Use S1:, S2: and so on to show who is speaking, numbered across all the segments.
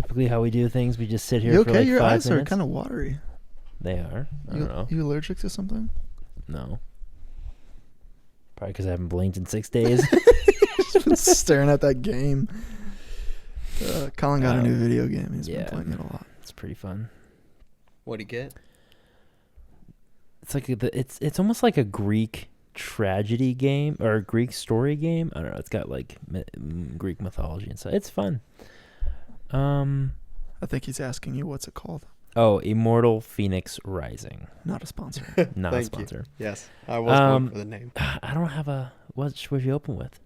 S1: typically how we do things. We just sit here
S2: You
S1: for
S2: okay?
S1: like
S2: Your
S1: 5
S2: eyes
S1: minutes.
S2: are kind of watery.
S1: They are. I don't know.
S2: You allergic to something?
S1: No. Probably because I haven't blinked in 6 days.
S2: Just been staring at that game. Colin got a new video game. He's been playing it a lot.
S1: It's pretty fun.
S3: What'd he get?
S1: It's like it's almost like a Greek tragedy game or a Greek story game. I don't know. It's got like Greek mythology and stuff. It's fun.
S2: I think he's asking you what's it called.
S1: Oh, Immortal Phoenix Rising.
S2: Not a sponsor.
S1: Not a
S3: Thank
S1: sponsor.
S3: You. Yes, I was going for the name.
S1: I don't have a. What should we open with?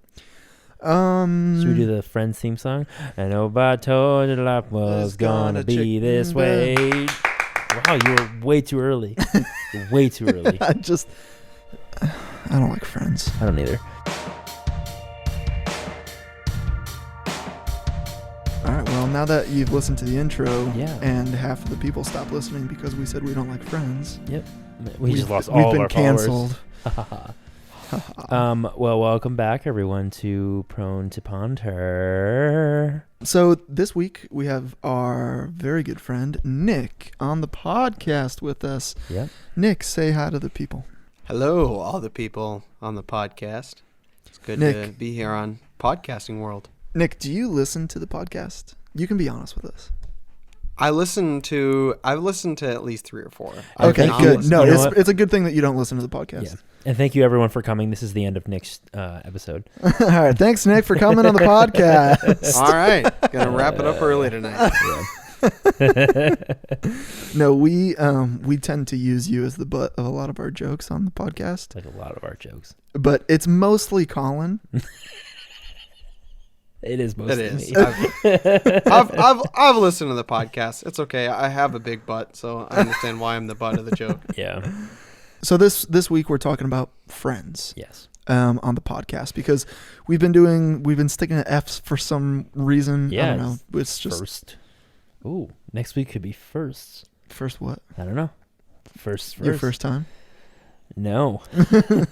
S1: Should
S2: Should
S1: we do the Friends theme song? I know I told you life was gonna be this way. Wow, you were way too early. You're way too early.
S2: I don't like Friends.
S1: I don't either.
S2: All right, well, now that you've listened to the intro and
S1: Yeah.
S2: half of the people stopped listening because we said we don't like Friends.
S1: Yep. We just lost
S2: we've
S1: all of
S2: been
S1: our
S2: canceled.
S1: followers. Well, welcome back, everyone, to Prone to Ponder.
S2: So this week we have our very good friend Nick on the podcast with us.
S1: Yep.
S2: Nick, say hi to the people.
S3: Hello, all the people on the podcast. It's good to
S2: Nick.
S3: be here on Podcasting World.
S2: Nick, do you listen to the podcast? You can be honest with us.
S3: I've listened to at least 3 or 4.
S2: Okay,
S1: thank
S2: good.
S1: you.
S2: No,
S1: You know what?
S2: it's a good thing that you don't listen to the podcast.
S1: Yeah. And thank you, everyone, for coming. This is the end of Nick's episode.
S2: All right, thanks, Nick, for coming on the podcast.
S3: All right, gonna wrap it up early tonight.
S2: No, we tend to use you as the butt of a lot of our jokes on the podcast,
S1: Like a lot of our jokes.
S2: but it's mostly Colin.
S1: It is
S3: It
S1: mostly
S3: is.
S1: me.
S3: I've listened to the podcast. It's okay. I have a big butt, so I understand why I'm the butt of the joke.
S1: Yeah.
S2: So this week we're talking about Friends.
S1: Yes.
S2: On the podcast because we've been sticking to F's for some reason.
S1: Yeah.
S2: I don't know. It's just
S1: First. Ooh, next week could be firsts.
S2: first what?
S1: I don't know. First.
S2: Your first time?
S1: No.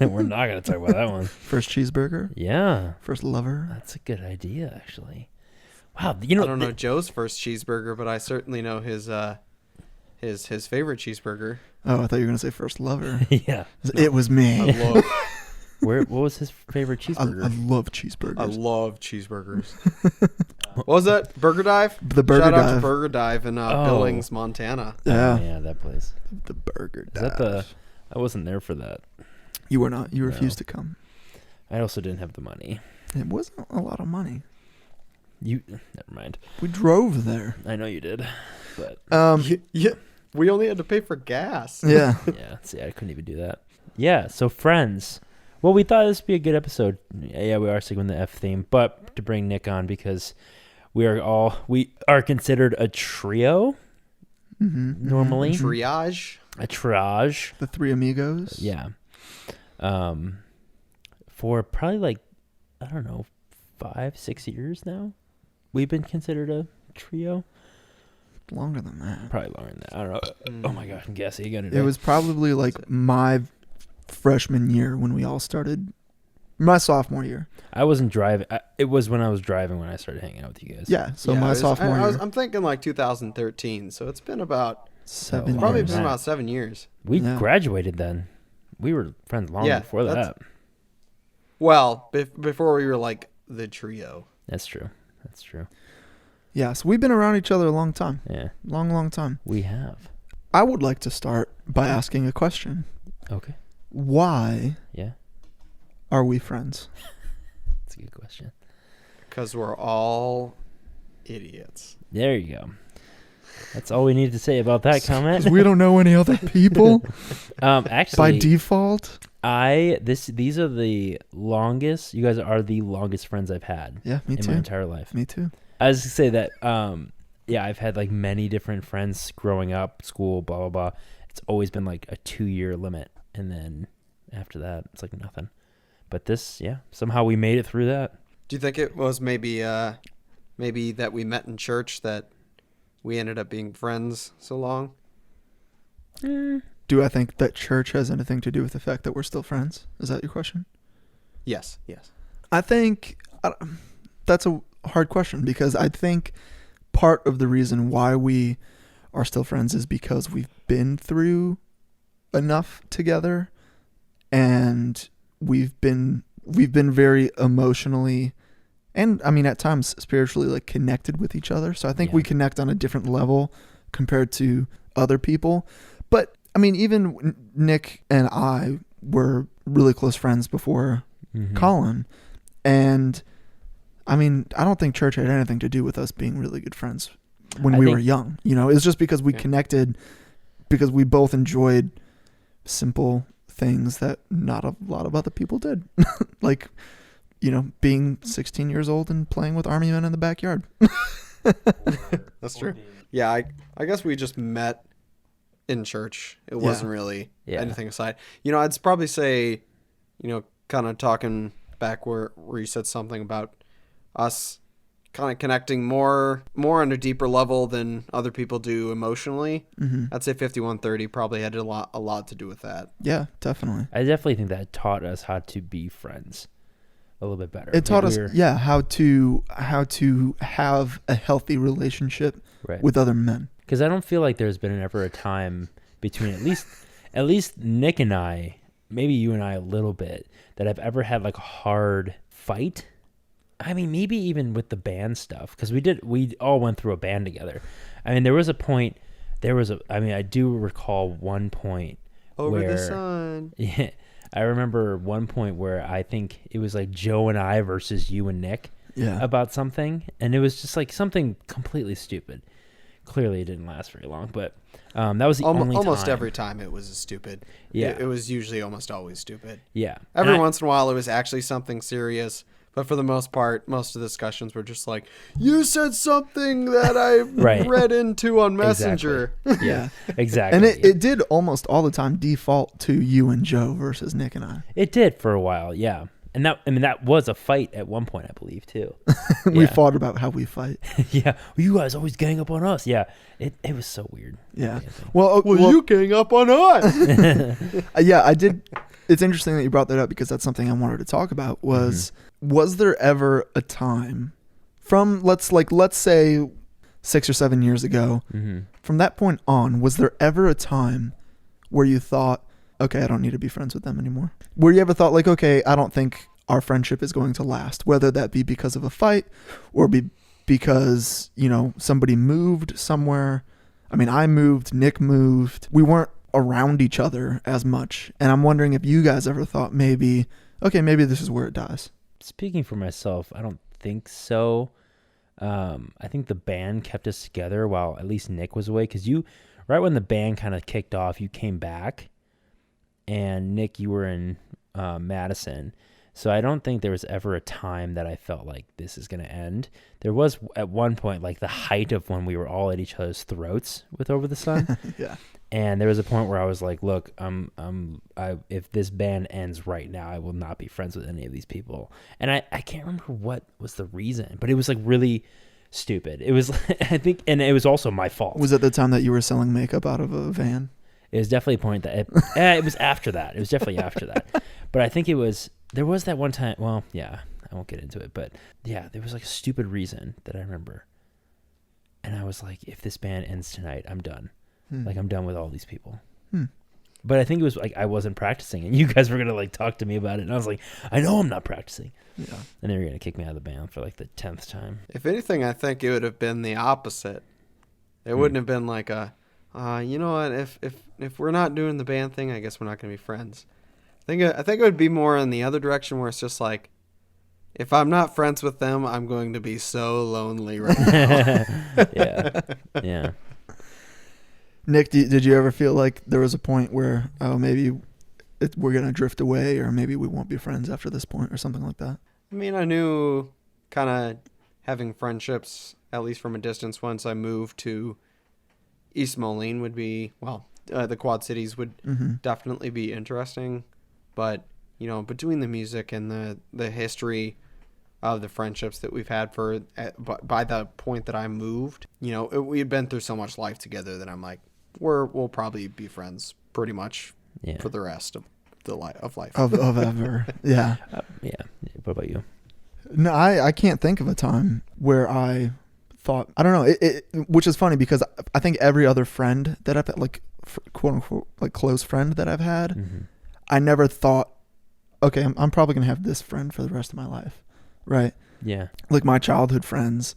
S1: We're not going to talk about that one.
S2: First cheeseburger?
S1: Yeah.
S2: First lover?
S1: That's a good idea, actually. Wow.
S3: I don't know Joe's first cheeseburger, but I certainly know his favorite cheeseburger.
S2: Oh, I thought you were gonna say first lover.
S1: Yeah.
S2: It was me.
S1: What was his favorite
S2: I
S1: cheeseburger?
S2: love cheeseburgers.
S3: I love cheeseburgers. What was that? Burger Dive?
S2: The Burger
S3: Shout out
S2: Dive.
S3: to Burger Dive in Billings, Montana.
S2: Yeah.
S1: Oh, yeah, that place.
S2: The Burger
S1: Is
S2: Dive.
S1: that I wasn't there for that.
S2: You were not. You
S1: No.
S2: refused to come.
S1: I also didn't have the money.
S2: It wasn't a lot of money.
S1: Never mind.
S2: We drove there.
S1: I know you did, but
S3: Yeah, we only had to pay for gas.
S2: Yeah.
S1: yeah. See, I couldn't even do that. Yeah. So Friends. Well, we thought this would be a good episode. Yeah, we are sticking with the F theme, but to bring Nick on because we are considered a trio normally.
S3: Triage.
S1: A triage.
S2: The Three Amigos.
S1: Yeah. For probably like, I don't know, 5-6 years now, we've been considered a trio.
S2: Longer than that.
S1: Probably longer than that. I don't know. Oh my gosh, I'm guessing again.
S2: It was probably like my freshman year when we all started. My sophomore year.
S1: I wasn't driving. It was when I was driving when I started hanging out with you guys.
S2: Yeah. So
S3: Yeah,
S2: my
S3: it was-
S2: sophomore year.
S3: I'm thinking like 2013, so it's been about
S2: 7
S1: Oh,
S3: probably
S2: years.
S3: been about 7 years.
S1: We
S2: Yeah.
S1: graduated then. We were friends long
S3: Yeah,
S1: before
S3: that's-
S1: that.
S3: Well, before we were like the trio.
S1: That's true. That's true.
S2: Yeah. So we've been around each other a long time.
S1: Yeah,
S2: Long time.
S1: we have.
S2: I would like to start by asking a question.
S1: Okay.
S2: Why
S1: Yeah,
S2: are we friends?
S1: that's a good question.
S3: Because we're all idiots.
S1: There you go. That's all we needed to say about that comment.
S2: 'Cause we don't know any other people
S1: Actually,
S2: by default.
S1: these are the longest. You guys are the longest friends I've had
S2: Yeah, me
S1: in
S2: too.
S1: my entire life.
S2: Me too.
S1: I was gonna say that. Yeah, I've had like many different friends growing up, school, blah blah blah. It's always been like a 2-year limit, and then after that, it's like nothing. But this, yeah, somehow we made it through that.
S3: Do you think it was maybe that we met in church that we ended up being friends so long?
S2: Do I think that church has anything to do with the fact that we're still friends? Is that your question?
S3: Yes.
S2: I think that's a hard question because I think part of the reason why we are still friends is because we've been through enough together, and we've been very emotionally and I mean at times spiritually like connected with each other. So I think we connect on a different level compared to other people. But I mean, even Nick and I were really close friends before Colin, and I mean, I don't think church had anything to do with us being really good friends when we were young. You know, it was just because we connected, because we both enjoyed simple things that not a lot of other people did. Like, you know, being 16 years old and playing with army men in the backyard.
S3: That's true. Yeah, I guess we just met in church. It wasn't really anything aside. You know, I'd probably say, you know, kind of talking back where you said something about us kind of connecting more on a deeper level than other people do emotionally. I'd say 5130 probably had a lot to do with that.
S2: Yeah, definitely.
S1: I definitely think that taught us how to be friends a little bit better.
S2: It taught us, how to have a healthy relationship with other men.
S1: Because I don't feel like there's been ever a time between at least Nick and I, maybe you and I a little bit, that I've ever had like a hard fight. I mean, maybe even with the band stuff, because we all went through a band together. I mean, I do recall one point
S3: over the sun.
S1: Yeah, I remember one point where I think it was like Joe and I versus you and Nick about something, and it was just like something completely stupid. Clearly, it didn't last very long, but that was the only time.
S3: Almost every time it was stupid. Yeah, it was usually almost always stupid.
S1: Yeah,
S3: every once in a while it was actually something serious. But for the most part, most of the discussions were just like, you said something that I read into on Messenger.
S1: Exactly. Yeah, exactly.
S2: And it did almost all the time default to you and Joe versus Nick and I.
S1: It did for a while, yeah. And that was a fight at one point, I believe, too.
S2: We fought about how we fight.
S1: Yeah. Well, you guys always gang up on us. Yeah. It was so weird.
S2: Yeah.
S3: Well, you gang up on us.
S2: Yeah, I did. It's interesting that you brought that up, because that's something I wanted to talk about was there ever a time from, let's say 6 or 7 years ago, from that point on, was there ever a time where you thought, okay, I don't need to be friends with them anymore? Where you ever thought like, okay, I don't think our friendship is going to last, whether that be because of a fight or because, you know, somebody moved somewhere. I mean, I moved, Nick moved. We weren't around each other as much. And I'm wondering if you guys ever thought maybe this is where it dies.
S1: Speaking for myself, I don't think so. I think the band kept us together while at least Nick was away, because right when the band kind of kicked off, you came back, and Nick, you were in Madison. So I don't think there was ever a time that I felt like this is going to end. There was at one point like the height of when we were all at each other's throats with Over the Sun.
S2: Yeah.
S1: And there was a point where I was like, look, if this band ends right now, I will not be friends with any of these people. And I can't remember what was the reason, but it was like really stupid. It was, I think, and it was also my fault.
S2: Was it the time that you were selling makeup out of a van?
S1: It was definitely a point that it was after that. It was definitely after that. But I think there was that one time. Well, yeah, I won't get into it, but yeah, there was like a stupid reason that I remember. And I was like, if this band ends tonight, I'm done. Like, I'm done with all these people. But I think it was like I wasn't practicing, and you guys were going to like talk to me about it. And I was like, I know I'm not practicing. Yeah. And they were going to kick me out of the band for like the 10th time.
S3: If anything, I think it would have been the opposite. It wouldn't have been like you know what, if we're not doing the band thing, I guess we're not going to be friends. I think it would be more in the other direction, where it's just like, if I'm not friends with them, I'm going to be so lonely right now.
S1: Yeah.
S2: Nick, did you ever feel like there was a point where, maybe we're going to drift away, or maybe we won't be friends after this point, or something like that?
S3: I mean, I knew kind of having friendships, at least from a distance, once I moved to East Moline would be, the Quad Cities would definitely be interesting. But, you know, between the music and the history of the friendships that we've had by the point that I moved, you know, we had been through so much life together that I'm like, we'll probably be friends pretty much for the rest of life.
S2: Of ever. Yeah.
S1: Yeah. What about you?
S2: No, I can't think of a time where I thought, I don't know, which is funny because I think every other friend that I've had, like quote unquote, like close friend that I've had,
S1: Mm-hmm.
S2: I never thought, okay, I'm probably going to have this friend for the rest of my life. Right.
S1: Yeah.
S2: Like my childhood friends,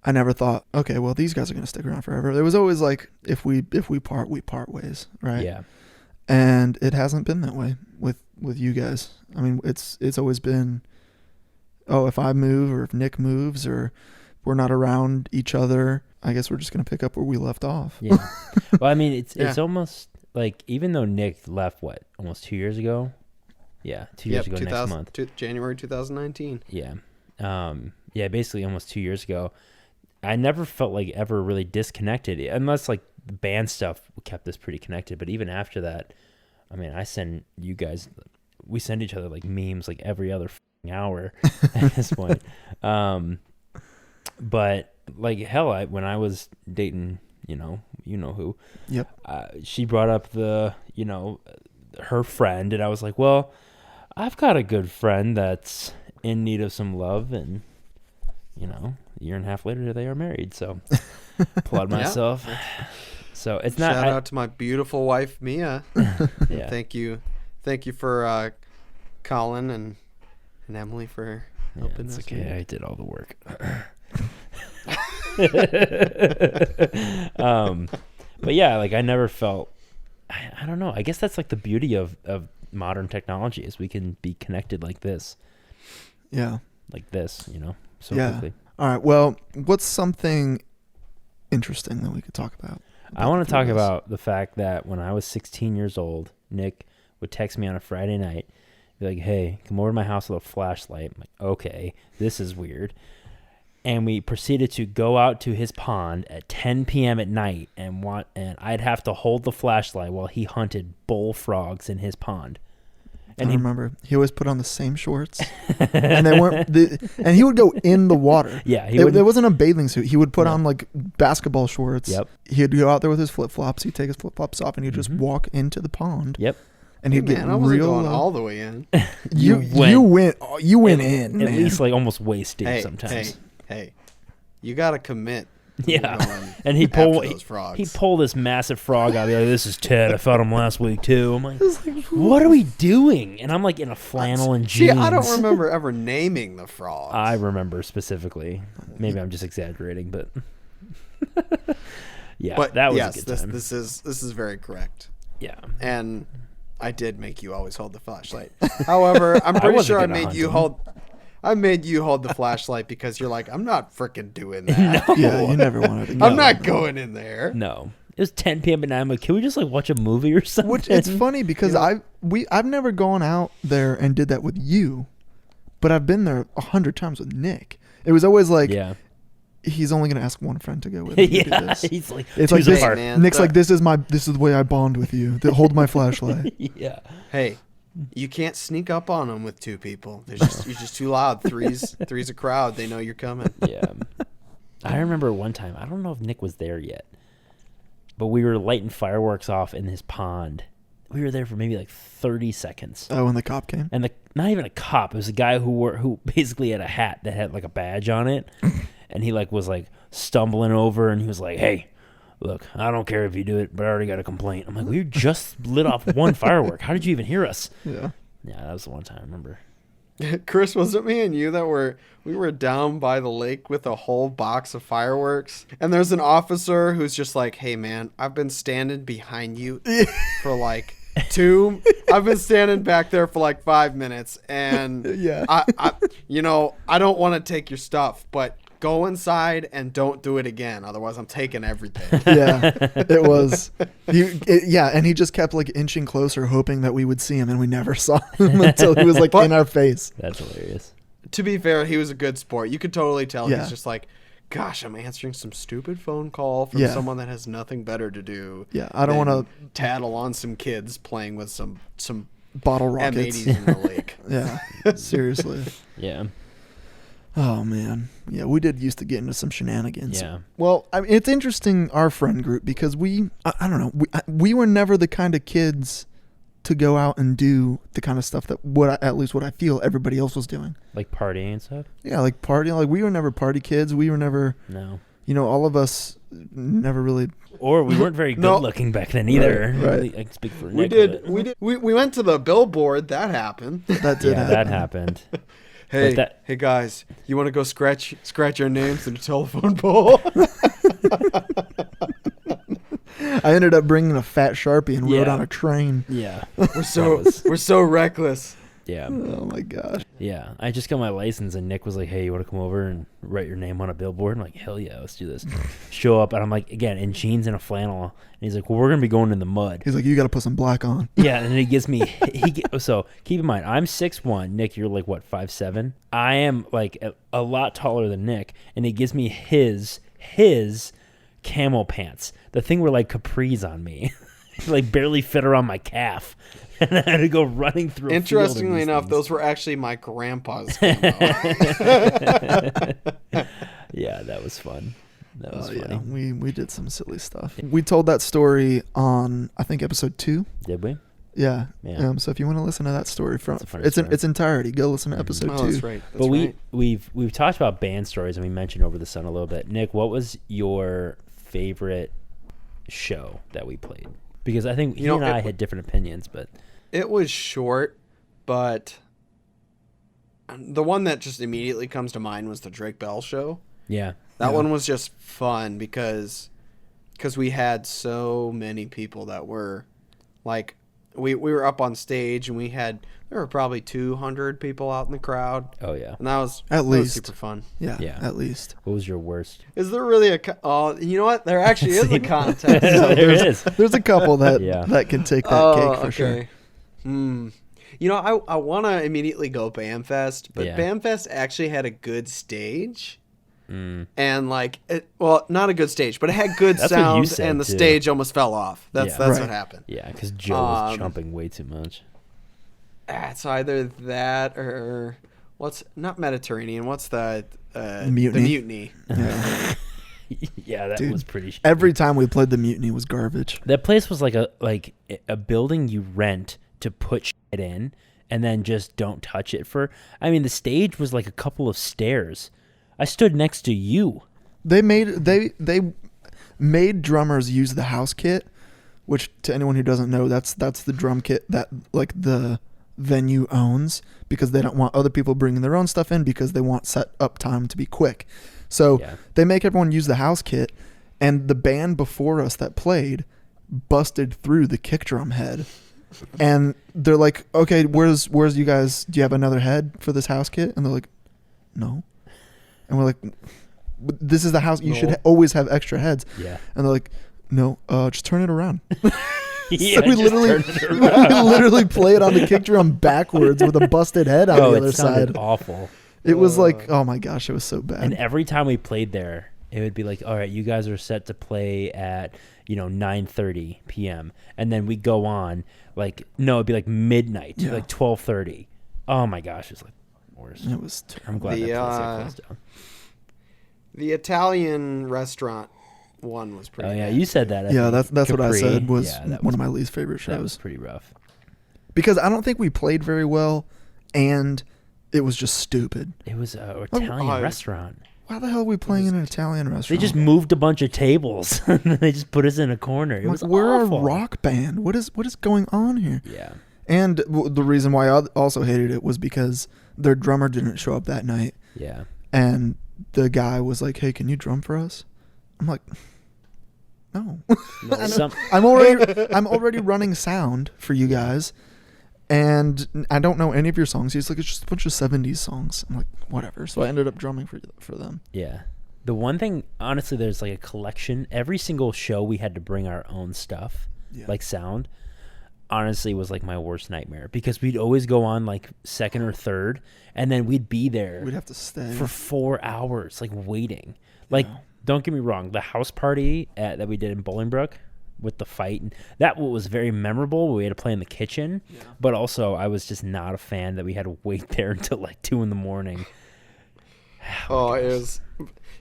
S2: I never thought, okay, well, these guys are going to stick around forever. It was always like, if we part, we part ways. Right.
S1: Yeah.
S2: And it hasn't been that way with you guys. I mean, it's always been, oh, if I move or if Nick moves or we're not around each other, I guess we're just going to pick up where we left off.
S1: Yeah. Well, I mean, it's
S3: Yeah.
S1: almost like, even though Nick left, what, almost 2 years ago? Yeah, 2 years ago next month.
S3: January 2019.
S1: Yeah. Yeah, basically almost 2 years ago. I never felt like ever really disconnected, unless like the band stuff kept us pretty connected. But even after that, I mean, we send each other like memes like every other hour at this point. But like hell, when I was dating, you know who.
S2: Yep.
S1: She brought up her friend, and I was like, well, I've got a good friend that's in need of some love, and a year and a half later they are married. So applaud myself. So it's not.
S3: Shout out to my beautiful wife Mia.
S1: Yeah.
S3: Thank you for Colin and Emily for helping
S1: it's
S3: us.
S1: okay. I did all the work. But yeah, like I never felt. I don't know. I guess that's like the beauty of modern technology is we can be connected like this.
S2: Yeah.
S1: Like this, so
S2: Yeah.
S1: quickly.
S2: All right. Well, what's something interesting that we could talk about?
S1: I want
S2: the
S1: to talk
S2: three of us?
S1: about the fact that when I was 16 years old, Nick would text me on a Friday night, be like, hey, come over to my house with a flashlight. I'm like, okay, this is weird. And we proceeded to go out to his pond at 10 p.m. at night and I'd have to hold the flashlight while he hunted bullfrogs in his pond. And
S2: I remember he always put on the same shorts, and they weren't. And he would go in the water.
S1: Yeah,
S2: It wasn't a bathing suit. He would put
S1: No.
S2: on like basketball shorts.
S1: Yep.
S2: He'd go out there with his flip flops. He'd take his flip flops off, and he'd just
S1: Mhm.
S2: walk into the pond.
S1: Yep.
S2: And he'd
S3: Hey,
S2: get
S3: man, I wasn't
S2: real.
S3: going all the way in.
S2: You went in.
S1: At
S2: Man.
S1: least like almost waist deep
S3: Hey,
S1: sometimes.
S3: hey, you gotta commit.
S1: Yeah.
S3: Going
S1: And he
S3: after
S1: pulled
S3: those frogs.
S1: he pulled this massive frog out. He's like, this is Ted. I fought him last week too. I'm like, what are we doing? And I'm like in a flannel and
S3: See,
S1: jeans.
S3: I don't remember ever naming the frogs.
S1: I remember specifically. Maybe I'm just exaggerating, but yeah,
S3: but
S1: that was
S3: yes,
S1: a good time.
S3: this is very correct.
S1: Yeah.
S3: And I did make you always hold the flashlight. However, I'm pretty
S1: wasn't
S3: sure I
S1: gonna
S3: made
S1: hunt
S3: you
S1: him.
S3: hold. I made you hold the flashlight because you're like, I'm not freaking doing that.
S2: Yeah, you never wanted to. Go.
S3: I'm not going in there.
S1: No. It was 10 p.m. at night. I'm like, can we just like watch a movie or something?
S2: Which it's funny because
S3: You know-
S2: I've never gone out there and did that with you, but I've been there 100 times with Nick. It was always like
S1: yeah.
S2: he's only gonna ask one friend to go with him. to do
S1: Yeah.
S2: this.
S1: He's like,
S2: It's like
S1: choose
S2: this.
S1: apart.
S3: man.
S2: Nick's
S3: the-
S2: like this is the way I bond with you. Hold my flashlight.
S1: Yeah.
S3: Hey, you can't sneak up on them with two people. You're just too loud. Three's a crowd. They know you're coming.
S1: Yeah. I remember one time, I don't know if Nick was there yet, but we were lighting fireworks off in his pond. We were there for maybe like 30 seconds.
S2: Oh, when the cop came.
S1: And not even a cop, it was a guy who basically had a hat that had like a badge on it. And he like was like stumbling over and he was like, hey, look, I don't care if you do it, but I already got a complaint. I'm like, we just lit off one firework. How did you even hear us?
S2: Yeah.
S1: Yeah, that was the one time I remember.
S3: Chris, was it me and you that we were down by the lake with a whole box of fireworks? And there's an officer who's just like, hey man, I've been standing behind you for like I've been standing back there for like 5 minutes, and
S2: Yeah.
S3: I I don't want to take your stuff, but go inside and don't do it again. Otherwise, I'm taking everything.
S2: Yeah, it was. And he just kept like inching closer, hoping that we would see him, and we never saw him until he was like
S3: But-
S2: in our face.
S1: That's hilarious.
S3: To be fair, he was a good sport. You could totally tell
S2: Yeah.
S3: he's just like, gosh, I'm answering some stupid phone call from
S2: Yeah.
S3: someone that has nothing better to do.
S2: Yeah, I don't
S3: than
S2: want
S3: tattle on some kids playing with some
S2: to bottle rockets.
S3: M80s in the lake.
S2: Yeah, seriously.
S1: Yeah.
S2: Oh man, yeah, we did used to get into some shenanigans.
S1: Yeah.
S2: Well, I mean, it's interesting our friend group because I don't know, we were never the kind of kids to go out and do the kind of stuff that at least what I feel everybody else was doing.
S1: Like partying and stuff?
S2: Yeah, like partying. Like we were never party kids. We were never.
S1: No.
S2: all of us never really.
S1: Or we weren't very good
S3: No.
S1: looking back then either.
S2: Right.
S1: Really, I can speak for
S3: We
S1: Nick,
S3: did.
S1: but-
S3: We went to the billboard. That happened.
S2: That did
S1: Yeah,
S2: happen.
S1: that happened.
S3: Hey,
S1: that-
S3: hey guys, you want to go scratch your names in the telephone pole?
S2: I ended up bringing a fat Sharpie and rode
S1: Yeah.
S2: on a train.
S1: Yeah.
S3: We're so reckless.
S1: Yeah.
S2: Oh my gosh.
S1: Yeah. I just got my license and Nick was like, hey, you want to come over and write your name on a billboard? I'm like, hell yeah, let's do this. Show up. And I'm like, again, in jeans and a flannel. And he's like, well, we're going to be going in the mud.
S2: He's like, you got to put some black on.
S1: Yeah. And then he gives me, so keep in mind, I'm 6'1". Nick, you're like, what, 5'7"? I am like a lot taller than Nick. And he gives me his camel pants. The thing were like capris on me. Like barely fit around my calf. And I had to go running through a field in
S3: Interestingly
S1: these
S3: enough,
S1: things.
S3: those were actually my grandpa's camo.
S1: Yeah, that was fun. That was
S2: Yeah,
S1: funny.
S2: we did some silly stuff. We told that story on, I think, episode 2.
S1: Did we?
S2: Yeah.
S1: Yeah.
S2: So if you want to listen to that story from
S1: It's a funny
S2: it's in
S1: story.
S2: its entirety, go listen to episode
S3: Oh,
S2: 2.
S3: that's right. That's
S1: But
S3: right.
S1: we've talked about band stories and we mentioned Over the Sun a little bit. Nick, what was your favorite show that we played? Because I think he and I had different opinions, but
S3: It was short, but the one that just immediately comes to mind was the Drake Bell show.
S1: yeah.
S3: That
S2: Yeah.
S3: one was just fun because we had so many people that were like we were up on stage and there were probably 200 people out in the crowd,
S1: Oh yeah.
S3: and that was
S2: At least.
S3: super fun.
S2: Yeah,
S1: Yeah.
S2: at least.
S1: What was your worst?
S3: Is there really a you know what? There actually is a contest.
S1: There is.
S2: There's a couple that
S1: Yeah.
S2: that can take that cake for sure.
S3: You know, I want to immediately go BAMFest, but
S1: Yeah.
S3: BAMFest actually had a good stage.
S1: Mm.
S3: And not a good stage, but it had good
S1: That's what you
S3: sound,
S1: said,
S3: and the
S1: too.
S3: stage almost fell off. That's
S1: Yeah.
S3: what
S2: Right.
S3: happened.
S1: Yeah, because Joe was
S3: Um,
S1: jumping way too much.
S3: It's either that or what's not Mediterranean. What's the
S2: Mutiny.
S3: The Mutiny.
S2: Yeah.
S1: Yeah, that
S2: Dude,
S1: was pretty shitty.
S2: Every time we played the Mutiny was garbage.
S1: That place was like a building you rent to put shit in and then just don't touch it for. I mean, the stage was like a couple of stairs. I stood next to you.
S2: They made drummers use the house kit, which to anyone who doesn't know, that's the drum kit that like the venue owns because they don't want other people bringing their own stuff in because they want set up time to be quick. So
S1: Yeah.
S2: they make everyone use the house kit, and the band before us that played busted through the kick drum head. And they're like, "Okay, where's you guys? Do you have another head for this house kit?" And they're like, "No." And we're like, "This is the house. You
S3: No.
S2: should always have extra heads."
S1: Yeah.
S2: And they're like, "No, just turn it around."
S1: Yeah,
S2: So we
S1: just
S2: literally
S1: turned it
S2: we
S1: around.
S2: literally play it on the kick drum backwards with a busted head on
S1: Oh,
S2: the
S1: it
S2: other
S1: sounded
S2: side.
S1: awful.
S2: It was like, oh my gosh, it was so bad.
S1: And every time we played there, it would be like, all right, you guys are set to play at 9:30 p.m. and then we go on like it'd be like midnight,
S2: Yeah.
S1: like 12:30. Oh my gosh, it's like worse.
S2: It was
S1: I'm glad
S3: The,
S1: that place got closed down.
S3: The Italian restaurant one was pretty.
S1: Oh yeah,
S3: bad.
S1: you said that. I
S2: yeah,
S1: think.
S2: that's what I
S1: Capri.
S2: said was
S1: Yeah, that
S2: one of my least favorite
S1: That was
S2: shows
S1: pretty rough.
S2: because I don't think we played very well, and it was just stupid.
S1: It was an Italian
S3: I-
S1: restaurant.
S2: Why the hell are we playing in an Italian
S1: They
S2: restaurant?
S1: just moved a bunch of tables. They just put us in a corner. It
S2: I'm
S1: was
S2: like, we're
S1: awful.
S2: a rock band. What is going on here?
S1: Yeah.
S2: And the reason why I also hated it was because their drummer didn't show up that night,
S1: Yeah.
S2: and the guy was like, "Hey, can you drum for us?" I'm like, "No."
S1: No, some,
S2: I'm already running sound for you guys, and I don't know any of your songs. He's like, "It's just a bunch of '70s songs." I'm like, "Whatever." So I ended up drumming for them.
S1: yeah. The one thing, honestly, there's like a collection. Every single show we had to bring our own stuff,
S2: Yeah.
S1: like sound. Honestly, was like my worst nightmare because we'd always go on like second or third, and then we'd be there
S2: We'd have to stay.
S1: for 4 hours, like waiting. Like, don't get me wrong, the house party that we did in Bolingbrook with the fight, and that was very memorable. We had to play in the kitchen, but also I was just not a fan that we had to wait there until like 2 a.m.
S3: Oh, it was.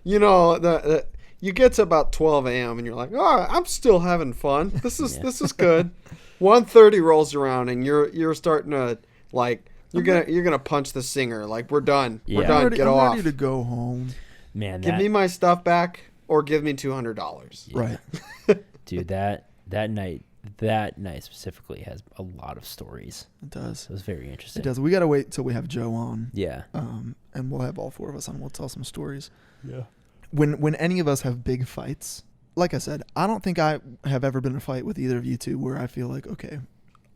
S3: The you get to about 12 a.m. and you're like, oh, I'm still having fun. This is good. 1:30 rolls around and you're starting to like you're gonna punch the singer like we're done.
S1: Yeah.
S3: We're
S1: I'm
S3: done.
S2: I'm
S3: Get off.
S2: ready to go home.
S1: Man,
S3: Give
S1: that,
S3: me my stuff back, or give me $200.
S2: Right.
S1: Dude, that night specifically has a lot of stories.
S2: It does.
S1: It was very interesting.
S2: It does. We got to wait till we have Joe on.
S1: Yeah.
S2: And we'll have all four of us on. We'll tell some stories.
S1: Yeah.
S2: When any of us have big fights, like I said, I don't think I have ever been in a fight with either of you two where I feel like, okay,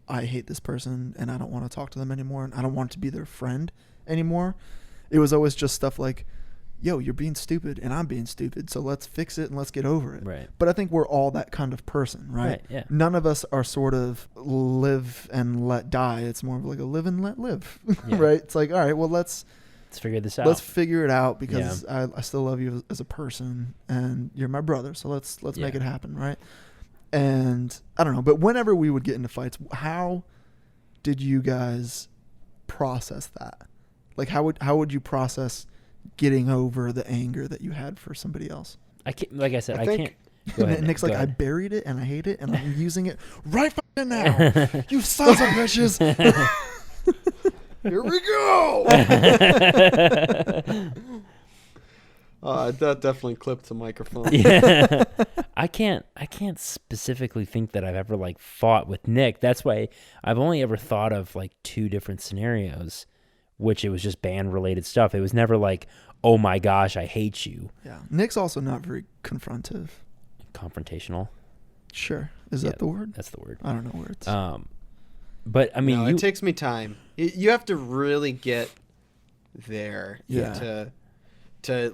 S2: I hate this person and I don't want to talk to them anymore and I don't want to be their friend anymore. It was always just stuff like, yo, you're being stupid and I'm being stupid, so let's fix it and let's get over it.
S1: Right.
S2: But I think we're all that kind of person, right?
S1: Yeah.
S2: None of us are sort of live and let die. It's more of like a live and let live,
S1: Yeah.
S2: right? It's like, all right, well, let's
S1: figure this out.
S2: Let's figure it out because I still love you as a person and you're my brother. So let's make it happen, right? And I don't know, but whenever we would get into fights, how did you guys process that? Like how would you process getting over the anger that you had for somebody else?
S1: I can't, like I said, I
S3: think-
S1: can't. Go ahead,
S2: Nick's
S1: go
S2: like, I
S1: ahead.
S2: buried it and I hate it and I'm using it right fucking now. You sons of bitches. Here we go.
S3: That definitely clipped the microphone.
S1: Yeah. I can't specifically think that I've ever like fought with Nick. That's why I've only ever thought of like two different scenarios, which it was just band related stuff. It was never like, oh my gosh, I hate you.
S2: Yeah. Nick's also not very confrontive.
S1: Confrontational.
S2: Sure. Is that the word?
S1: That's the word.
S2: I don't know words.
S1: But I mean,
S3: No, it takes me time. You have to really get there to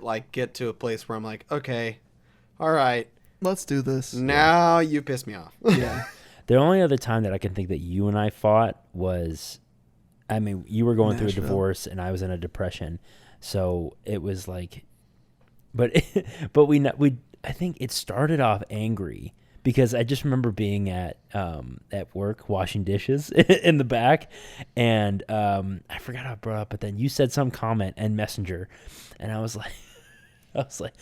S3: like get to a place where I'm like, okay, all right,
S2: let's do this.
S3: now you piss me off.
S2: Yeah.
S1: the only other time that I can think that you and I fought was, I mean, you were going through a
S2: Nashville.
S1: divorce and I was in a depression, so it was like, but I think it started off angry. Because I just remember being at work washing dishes in the back, and I forgot how I brought up. But then you said some comment and Messenger, and I was like,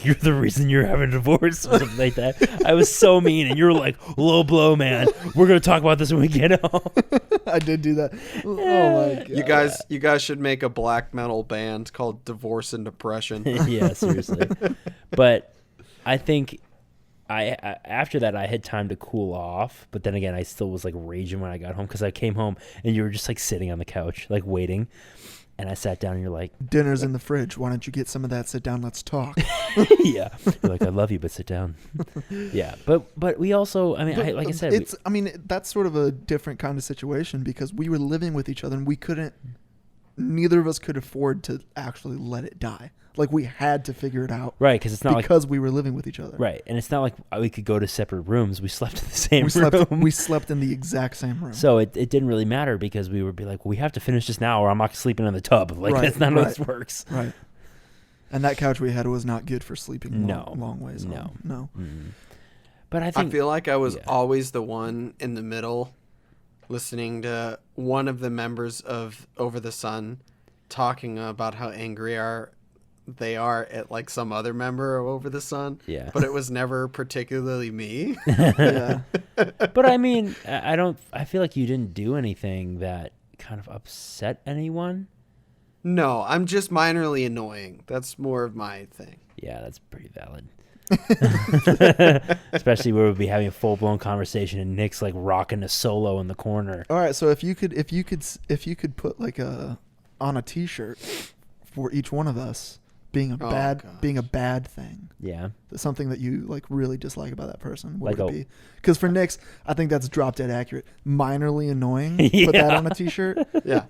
S1: you're the reason you're having a divorce or something like that. I was so mean, and you were like, low blow, man. We're gonna talk about this when we get home.
S2: I did do that. Oh my god.
S3: You guys should make a black metal band called Divorce and Depression.
S1: Yeah, seriously. But I think. I after that I had time to cool off, but then again I still was like raging when I got home because I came home and you were just like sitting on the couch like waiting, and I sat down and you're like,
S2: Dinner's in the fridge. Why don't you get some of that? Sit down. Let's talk.
S1: yeah, you're like, I love you, but sit down. Yeah, but we also, I mean, like I said,
S2: I mean, that's sort of a different kind of situation because we were living with each other and we couldn't. Neither of us could afford to actually let it die. Like we had to figure it out,
S1: right? Because it's not
S2: because we were living with each other,
S1: right? And it's not like we could go to separate rooms. We slept in the same room.
S2: We slept in the exact same room.
S1: So it didn't really matter because we would be like, well, we have to finish this now, or I'm not sleeping in the tub. Like that's not how this works.
S2: Right. And that couch we had was not good for sleeping long ways.
S1: No.
S2: Mm-hmm.
S1: But
S3: I feel like I was always the one in the middle, listening to one of the members of Over the Sun talking about how angry they are at like some other member of Over the Sun.
S1: Yeah.
S3: But it was never particularly me.
S2: Yeah.
S1: But I mean, I feel like you didn't do anything that kind of upset anyone.
S3: No, I'm just minorly annoying. That's more of my thing.
S1: Yeah, that's pretty valid. Especially where we'd be having a full blown conversation and Nick's like rocking a solo in the corner.
S2: All right, so if you could put like on a t-shirt for each one of us being a bad thing.
S1: Yeah.
S2: Something that you like really dislike about that person. What
S1: Like
S2: would it be? Because for Nick's, I think that's drop dead accurate. Minorly annoying.
S1: Yeah.
S2: Put that on a t-shirt.
S3: Yeah.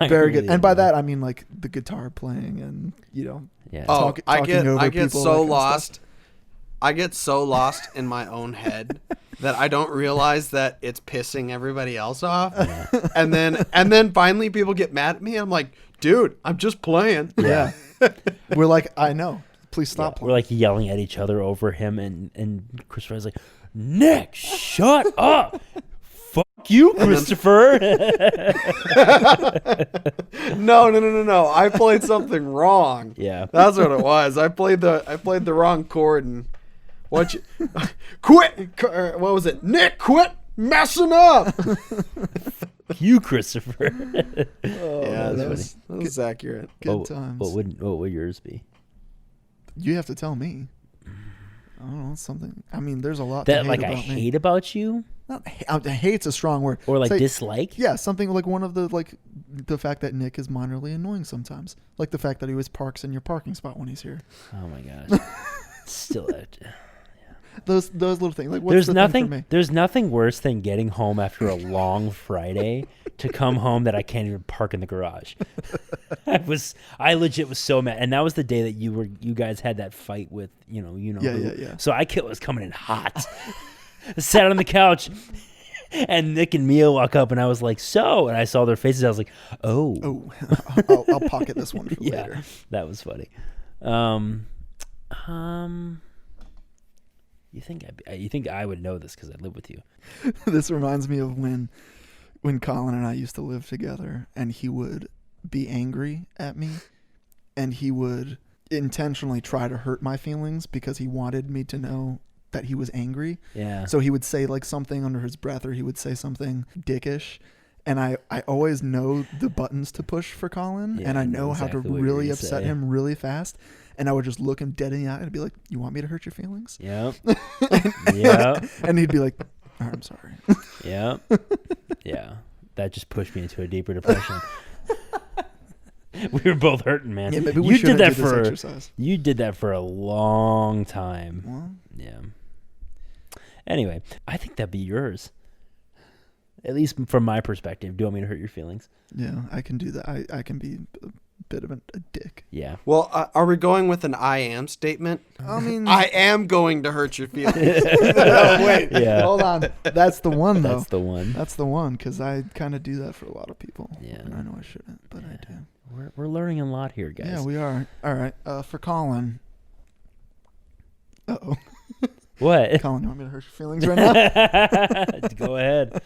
S2: Very good. And by that I mean like the guitar playing and
S1: yeah.
S3: Oh,
S2: talking
S3: I get
S2: over people,
S3: so
S2: that kind of
S3: lost.
S2: stuff.
S3: I get so lost in my own head that I don't realize that it's pissing everybody else off.
S1: Yeah.
S3: And then finally people get mad at me. I'm like, dude, I'm just playing.
S2: Yeah. We're like, I know. Please stop
S1: We're
S2: playing.
S1: like yelling at each other over him, and Christopher's like, Nick, shut up. Fuck you, Christopher.
S3: No. I played something wrong.
S1: Yeah.
S3: That's what it was. I played the wrong chord and quit. What was it? Nick, quit messing up.
S1: You, Christopher.
S3: Yeah, that was accurate.
S2: Good times.
S1: What would yours be?
S2: You have to tell me. I don't know, something. I mean, there's a lot
S1: That
S2: to
S1: like
S2: hate
S1: I
S2: about me.
S1: hate about you,
S2: Not hate's a strong word.
S1: or like
S2: Say-
S1: dislike.
S2: Yeah, something like one of the fact that Nick is minorly annoying sometimes. Like the fact that he always parks in your parking spot when he's here.
S1: Oh my gosh. Still out.
S2: Those little things. Like what's the thing for me?
S1: There's nothing worse than getting home after a long Friday to come home that I can't even park in the garage. I legit was so mad, and that was the day that you guys had that fight with
S2: Yeah,
S1: who.
S2: yeah.
S1: So was coming in hot. I sat on the couch, and Nick and Mia walk up, and I was like, "So," and I saw their faces. I was like, "Oh,
S2: I'll pocket this one for
S1: yeah,
S2: later.
S1: that was funny." You think I would know this because I live with you?
S2: This reminds me of when Colin and I used to live together, and he would be angry at me, and he would intentionally try to hurt my feelings because he wanted me to know that he was angry.
S1: Yeah.
S2: So he would say like something under his breath, or he would say something dickish. And I always know the buttons to push for Colin,
S1: Yeah,
S2: and I
S1: I
S2: know
S1: know
S2: how to
S1: exactly what you're
S2: really
S1: gonna
S2: upset
S1: say.
S2: him really fast. And I would just look him dead in the eye and be like, "You want me to hurt your feelings?"
S1: Yep. Yep.
S2: And he'd be like, "All right, I'm sorry."
S1: Yep. Yeah. That just pushed me into a deeper depression. We were both hurting, man.
S2: Yeah, maybe we
S1: you
S2: should
S1: did that
S2: do this
S1: for
S2: exercise.
S1: you did that for a long time.
S2: Well,
S1: Yeah. Anyway, I think that'd be yours. At least from my perspective. Do you want me to hurt your feelings?
S2: yeah, I can do that. I can be a bit of a dick.
S1: Yeah.
S3: Well, are we going with an I am statement?
S2: I mean,
S3: I am going to hurt your feelings.
S2: wait,
S1: Yeah.
S2: hold on. That's the one though.
S1: That's the one.
S2: That's the one, because I kind of do that for a lot of people.
S1: Yeah.
S2: And I know I shouldn't, but I do.
S1: We're learning a lot here, guys.
S2: Yeah, we are. All right. For Colin. Uh-oh.
S1: What?
S2: Colin, you want me to hurt your feelings right now?
S1: Go ahead.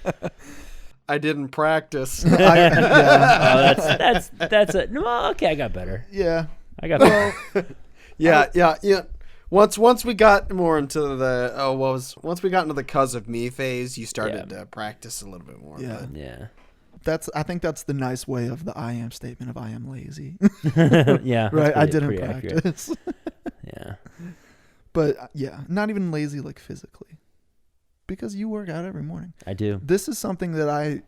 S3: I didn't practice.
S2: Yeah.
S1: Oh, that's it. No, okay, I got better.
S2: Yeah.
S1: I got better.
S3: Yeah. Once we got more into the once we got into the cuz of me phase, you started to practice a little bit more.
S2: Yeah.
S1: Yeah.
S2: I think that's the nice way of the I am statement of I am lazy.
S1: Yeah.
S2: Right. I
S1: that's
S2: didn't
S1: pretty accurate.
S2: practice.
S1: Yeah.
S2: But yeah, not even lazy like physically. Because you work out every morning.
S1: I do.
S2: This is something that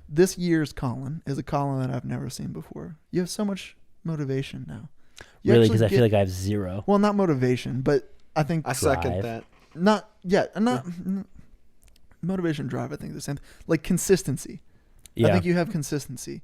S2: this year's Colin is a Colin that I've never seen before. You have so much motivation now. You
S1: Really,
S2: actually
S1: because I feel
S2: get-
S1: like I have zero.
S2: well, not motivation, but I think
S3: I second
S1: Drive.
S3: that.
S2: not yet. Not motivation, drive. I think the same. Like consistency.
S1: Yeah.
S2: I think you have consistency,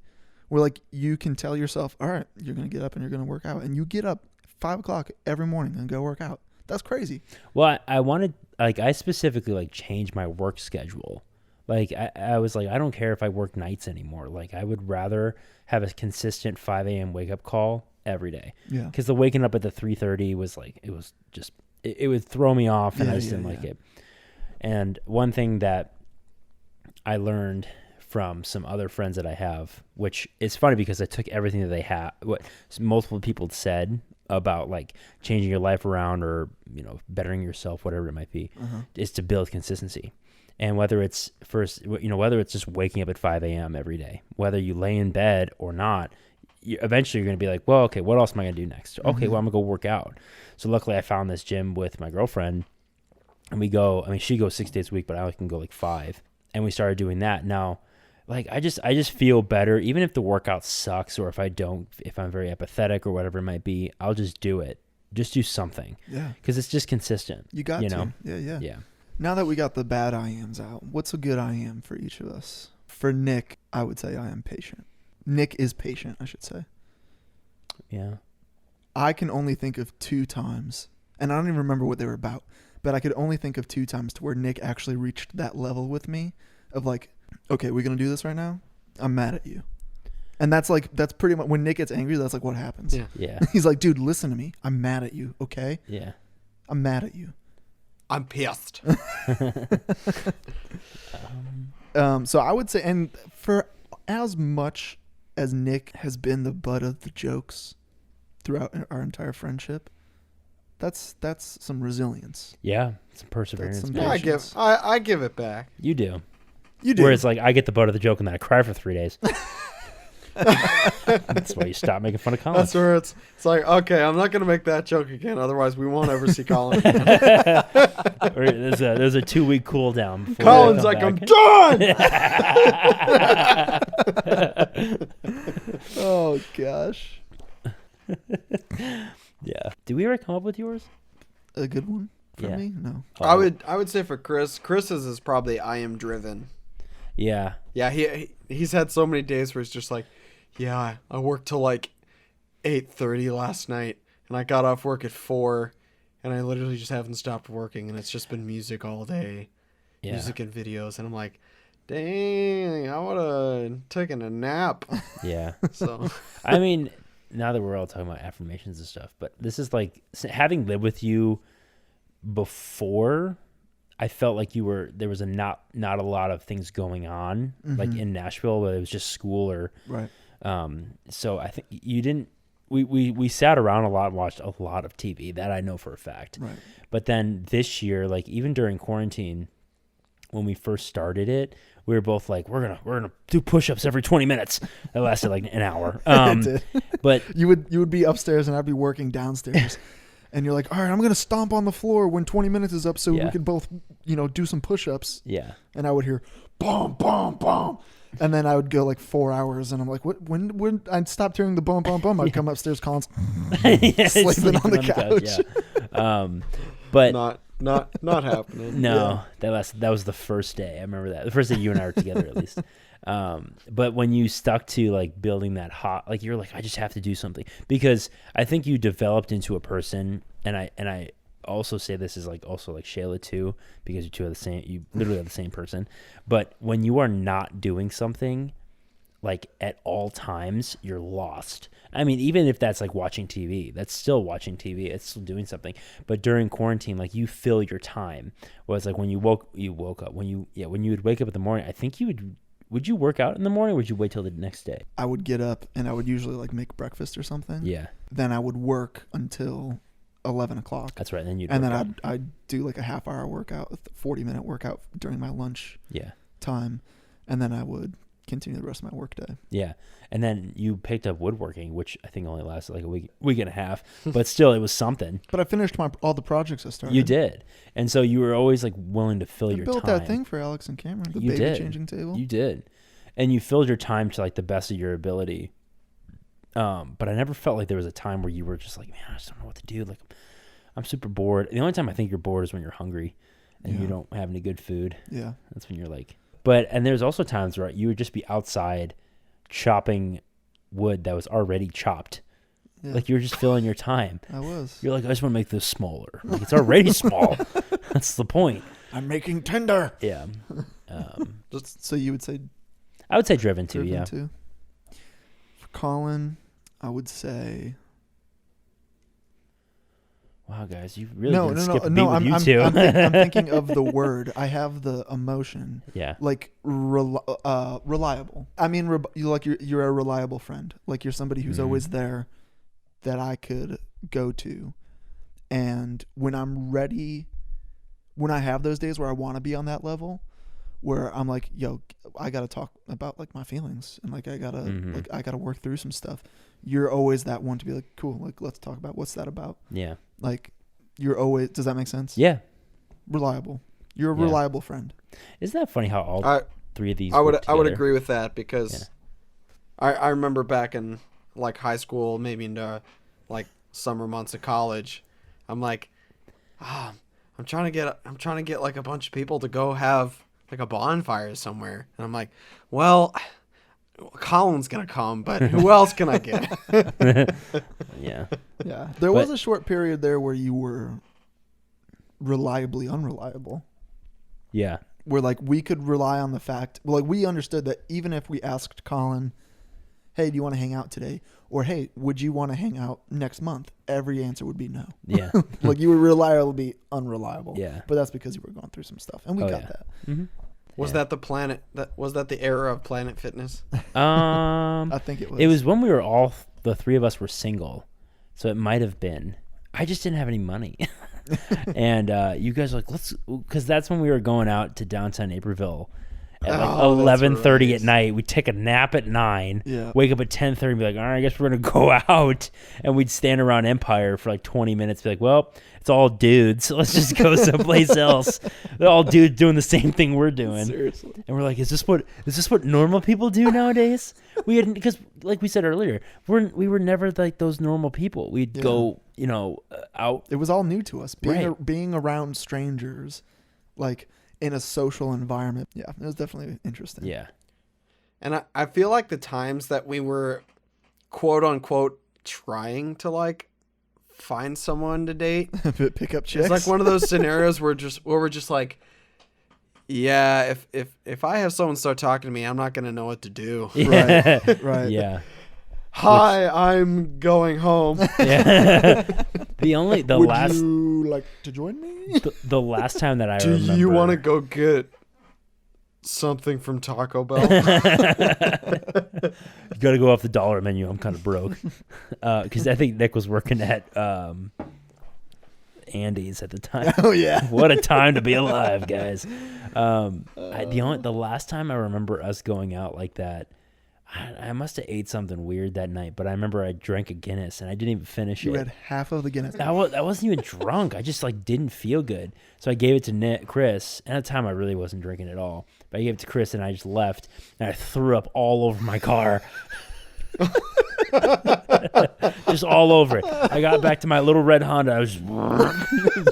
S2: where like you can tell yourself, all right, you're gonna get up and you're gonna work out, and you get up 5 o'clock every morning and go work out. That's crazy.
S1: Well, I wanted, like, I specifically, like, changed my work schedule. Like, I was like, I don't care if I work nights anymore. Like, I would rather have a consistent 5 a.m. wake-up call every day.
S2: Yeah.
S1: Because the waking up at the 3:30 was, like, it was just, it would throw me off, and
S2: Yeah,
S1: I just
S2: yeah,
S1: didn't like
S2: yeah.
S1: it. And one thing that I learned from some other friends that I have, which is funny because I took everything that they had, what multiple people said about like changing your life around or, bettering yourself, whatever it might be, is to build consistency. And whether it's whether it's just waking up at 5 a.m. every day, whether you lay in bed or not, eventually you're going to be like, well, okay, what else am I going to do next? Okay, well, I'm going to go work out. So luckily I found this gym with my girlfriend, and she goes 6 days a week, but I can go like 5. And we started doing that. Now, like, I just feel better, even if the workout sucks, or if I'm very apathetic or whatever it might be, I'll just do it. Just do something.
S2: Yeah.
S1: Because it's just consistent.
S2: You got to.
S1: know?
S2: Yeah.
S1: Yeah.
S2: Now that we got the bad I ams out, what's a good I am for each of us? For Nick, I would say I am patient. Nick is patient, I should say.
S1: Yeah.
S2: I can only think of 2 times, and I don't even remember what they were about, but I could only think of 2 times to where Nick actually reached that level with me of like, okay, we're going to do this right now? I'm mad at you. And that's pretty much, when Nick gets angry, that's like what happens.
S3: Yeah.
S1: Yeah.
S2: He's like, dude, listen to me. I'm mad at you, okay?
S1: Yeah.
S2: I'm mad at you.
S3: I'm pissed.
S2: So I would say, and for as much as Nick has been the butt of the jokes throughout our entire friendship, that's some resilience.
S1: Yeah. Some perseverance.
S2: some
S1: man.
S2: patience.
S3: I give it back.
S1: You do.
S2: You do.
S1: Whereas, like, I get the butt of the joke and then I cry for 3 days. That's why you stop making fun of Colin.
S3: That's where it's like, okay, I'm not gonna make that joke again. Otherwise, we won't ever see Colin.
S1: Or there's a 2-week cool down. before they
S3: Colin's
S1: come
S3: like, I'm
S1: back.
S3: done.
S2: Oh gosh,
S1: Yeah. Did we ever come up with yours?
S2: a good one for
S1: Yeah.
S2: me? No.
S3: I would say for Chris's is probably I am driven.
S1: Yeah.
S3: Yeah, he's had so many days where he's just like, yeah, I worked till like 8:30 last night, and I got off work at 4, and I literally just haven't stopped working, and it's just been music all day,
S1: Yeah.
S3: music and videos, and I'm like, dang, I would have taken a nap.
S1: Yeah.
S3: So
S1: I mean, now that we're all talking about affirmations and stuff, but this is like having lived with you before. I felt like there was not a lot of things going on like in Nashville, whether it was just school or
S2: Right.
S1: so I think you didn't. We sat around a lot and watched a lot of TV. That I know for a fact.
S2: Right.
S1: But then this year, like even during quarantine, when we first started it, we were both like, we're gonna do push-ups every 20 minutes. That lasted like an hour.
S2: It did.
S1: But
S2: You would be upstairs and I'd be working downstairs. And you're like, all right, I'm going to stomp on the floor when 20 minutes is up so
S1: Yeah.
S2: we can both, do some push-ups.
S1: yeah,
S2: And I would hear, boom, boom, boom. And then I would go like 4 hours. And I'm like, what? When I stopped hearing the boom, boom, boom, I'd come upstairs, Colin's sleeping on the couch.
S1: Yeah. But
S3: not happening.
S1: no, that was the first day. I remember that. The first day you and I were together, at least. But when you stuck to like building that like you're like, I just have to do something, because I think you developed into a person, and I also say this is like also like Shayla too, because you two are the same. You literally are the same person. But when you are not doing something, like at all times, you're lost. I mean, even if that's like watching TV, that's still watching TV. It's still doing something. But during quarantine, like you fill your time. Whereas like when you woke up, when you would wake up in the morning, I think would you work out in the morning, or would you wait till the next day?
S2: I would get up and I would usually like make breakfast or something.
S1: Yeah,
S2: Then I would work until 11 o'clock.
S1: that's right. Then
S2: I'd do like a half-hour workout, a 40-minute workout during my lunch
S1: yeah,
S2: time. And then I would continue the rest of my workday.
S1: yeah. And then you picked up woodworking, which I think only lasted like a week and a half, but still it was something.
S2: But I finished all the projects I started.
S1: You did, and so you were always like willing to fill
S2: I
S1: your
S2: built
S1: time.
S2: that thing for Alex and Cameron, the
S1: You
S2: baby
S1: did.
S2: changing table.
S1: You did, and you filled your time to like the best of your ability. But I never felt like there was a time where you were just like, man, I just don't know what to do. Like, I'm super bored. The only time I think you're bored is when you're hungry and you
S2: Yeah.
S1: don't have any good food.
S2: Yeah.
S1: That's when you're like, and there's also times where you would just be outside chopping wood that was already chopped.
S2: Yeah.
S1: Like you were just filling your time.
S2: I was.
S1: You're like, I just want to make this smaller. Like it's already small. That's the point.
S2: I'm making tinder.
S1: Yeah.
S2: So you would say
S1: I would say driven too.
S2: driven
S1: Yeah.
S2: too? For Colin, I would say
S1: Wow, guys, you really
S2: no.
S1: didn't skip a beat
S2: No,
S1: with
S2: I'm,
S1: you
S2: I'm,
S1: two.
S2: I'm thinking of the word. I have the emotion.
S1: Yeah.
S2: Like reliable. I mean, you're a reliable friend. Like you're somebody who's
S1: Mhm.
S2: always there that I could go to. And when I'm ready, when I have those days where I want to be on that level, where I'm like, yo, I got to talk about like my feelings and like I got to work through some stuff. You're always that one to be like, cool, like let's talk about what's that about.
S1: Yeah.
S2: Like you're always, does that make sense?
S1: Yeah.
S2: Reliable. You're a
S1: Yeah.
S2: reliable friend.
S1: Isn't that funny how all three of these
S3: I would
S1: work together?
S3: agree with that, because I remember back in like high school, maybe into like summer months of college, I'm like, I'm trying to get like a bunch of people to go have like a bonfire somewhere, and I'm like, well, Colin's gonna come, but who else can I get?
S1: Yeah.
S2: Yeah. There was a short period there where you were reliably unreliable.
S1: Yeah.
S2: Where like we could rely on the fact, like we understood that even if we asked Colin, hey, do you want to hang out today? Or hey, would you want to hang out next month? Every answer would be no.
S1: Yeah.
S2: Like you were reliably unreliable.
S1: Yeah.
S2: But that's because you were going through some stuff. And we got that.
S1: Mm-hmm.
S3: Was that the era of Planet Fitness?
S2: I think it was.
S1: It was when we were the three of us were single, so it might have been. I just didn't have any money, and you guys were like, because that's when we were going out to downtown Naperville, at like
S3: Oh, that's
S1: 11:30 at
S3: right.
S1: night. We'd take a nap at 9,
S2: Yeah.
S1: wake up at 10:30 and be like, all right, I guess we're going to go out. And we'd stand around Empire for like 20 minutes, be like, well, it's all dudes, so let's just go someplace else. They're all dudes doing the same thing we're doing.
S2: Seriously.
S1: And we're like, is this what normal people do nowadays? We had, because like we said earlier, we were never like those normal people. We'd
S2: Yeah.
S1: go, out.
S2: It was all new to us.
S1: Right.
S2: Being around strangers, like in a social environment. Yeah, it was definitely interesting.
S1: Yeah.
S3: And I feel like the times that we were quote unquote trying to like find someone to date,
S2: Pick up chicks.
S3: it's like one of those scenarios where we're just like, yeah, if I have someone start talking to me, I'm not gonna know what to do.
S2: Right. Right.
S1: Yeah.
S3: Hi, I'm going home.
S1: Yeah. the
S2: Would
S1: last
S2: you like to join me?
S1: the last time that I
S3: Do
S1: remember.
S3: you want to go get something from Taco Bell?
S1: You got to go off the dollar menu. I'm kind of broke. Because I think Nick was working at Andy's at the time.
S2: Oh yeah.
S1: What a time to be alive, guys. The last time I remember us going out like that, I must have ate something weird that night, but I remember I drank a Guinness and I didn't even finish
S2: You
S1: it.
S2: had half of the Guinness.
S1: I wasn't even drunk. I just like didn't feel good. So I gave it to Chris. And at the time I really wasn't drinking at all. But I gave it to Chris and I just left and I threw up all over my car. Just all over it. I got back to my little red Honda. I was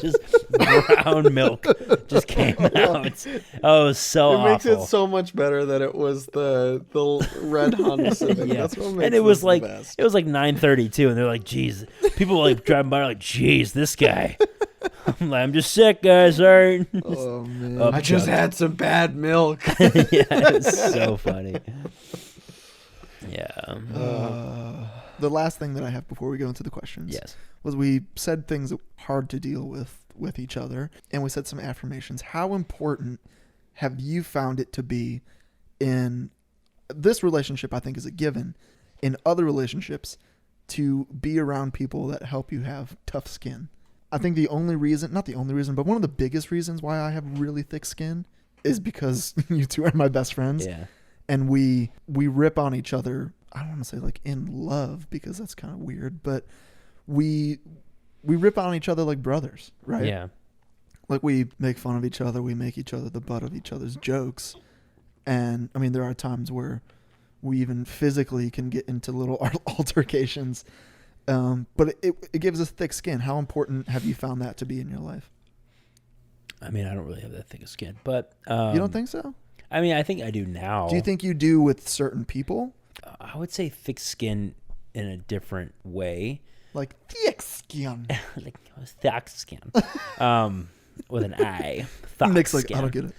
S1: just brown milk just came out. Oh, it was so
S3: It
S1: awful.
S3: makes it so much better that it was the red Honda Civic.
S1: Yeah.
S3: That's what makes
S1: And it was
S3: this the
S1: like
S3: best.
S1: it was like 9:32 and they're like, geez, people like driving by are like, geez, this guy. I'm like, I'm just sick, guys. Sorry.
S2: Oh man.
S1: Up
S3: I just
S1: jump.
S3: had some bad milk.
S1: Yeah, it's so funny. Yeah.
S2: The last thing that I have before we go into the questions
S1: Yes.
S2: was we said things that were hard to deal with each other, and we said some affirmations. How important have you found it to be in this relationship? I think is a given. In other relationships, to be around people that help you have tough skin. I think the only reason, not the only reason, but one of the biggest reasons why I have really thick skin is because you two are my best friends.
S1: Yeah.
S2: And we rip on each other. I don't want to say like in love because that's kind of weird, but we rip on each other like brothers, right?
S1: Yeah.
S2: Like we make fun of each other, we make each other the butt of each other's jokes. And I mean, there are times where we even physically can get into little altercations. But it gives us thick skin. How important have you found that to be in your life?
S1: I mean, I don't really have that thick of skin, but
S2: You don't think so?
S1: I mean, I think I do now.
S2: Do you think you do with certain people?
S1: I would say thick skin in a different way.
S2: Like thick skin.
S1: Like thick skin. With an I. Thick
S2: Nick's like,
S1: skin.
S2: I don't get it.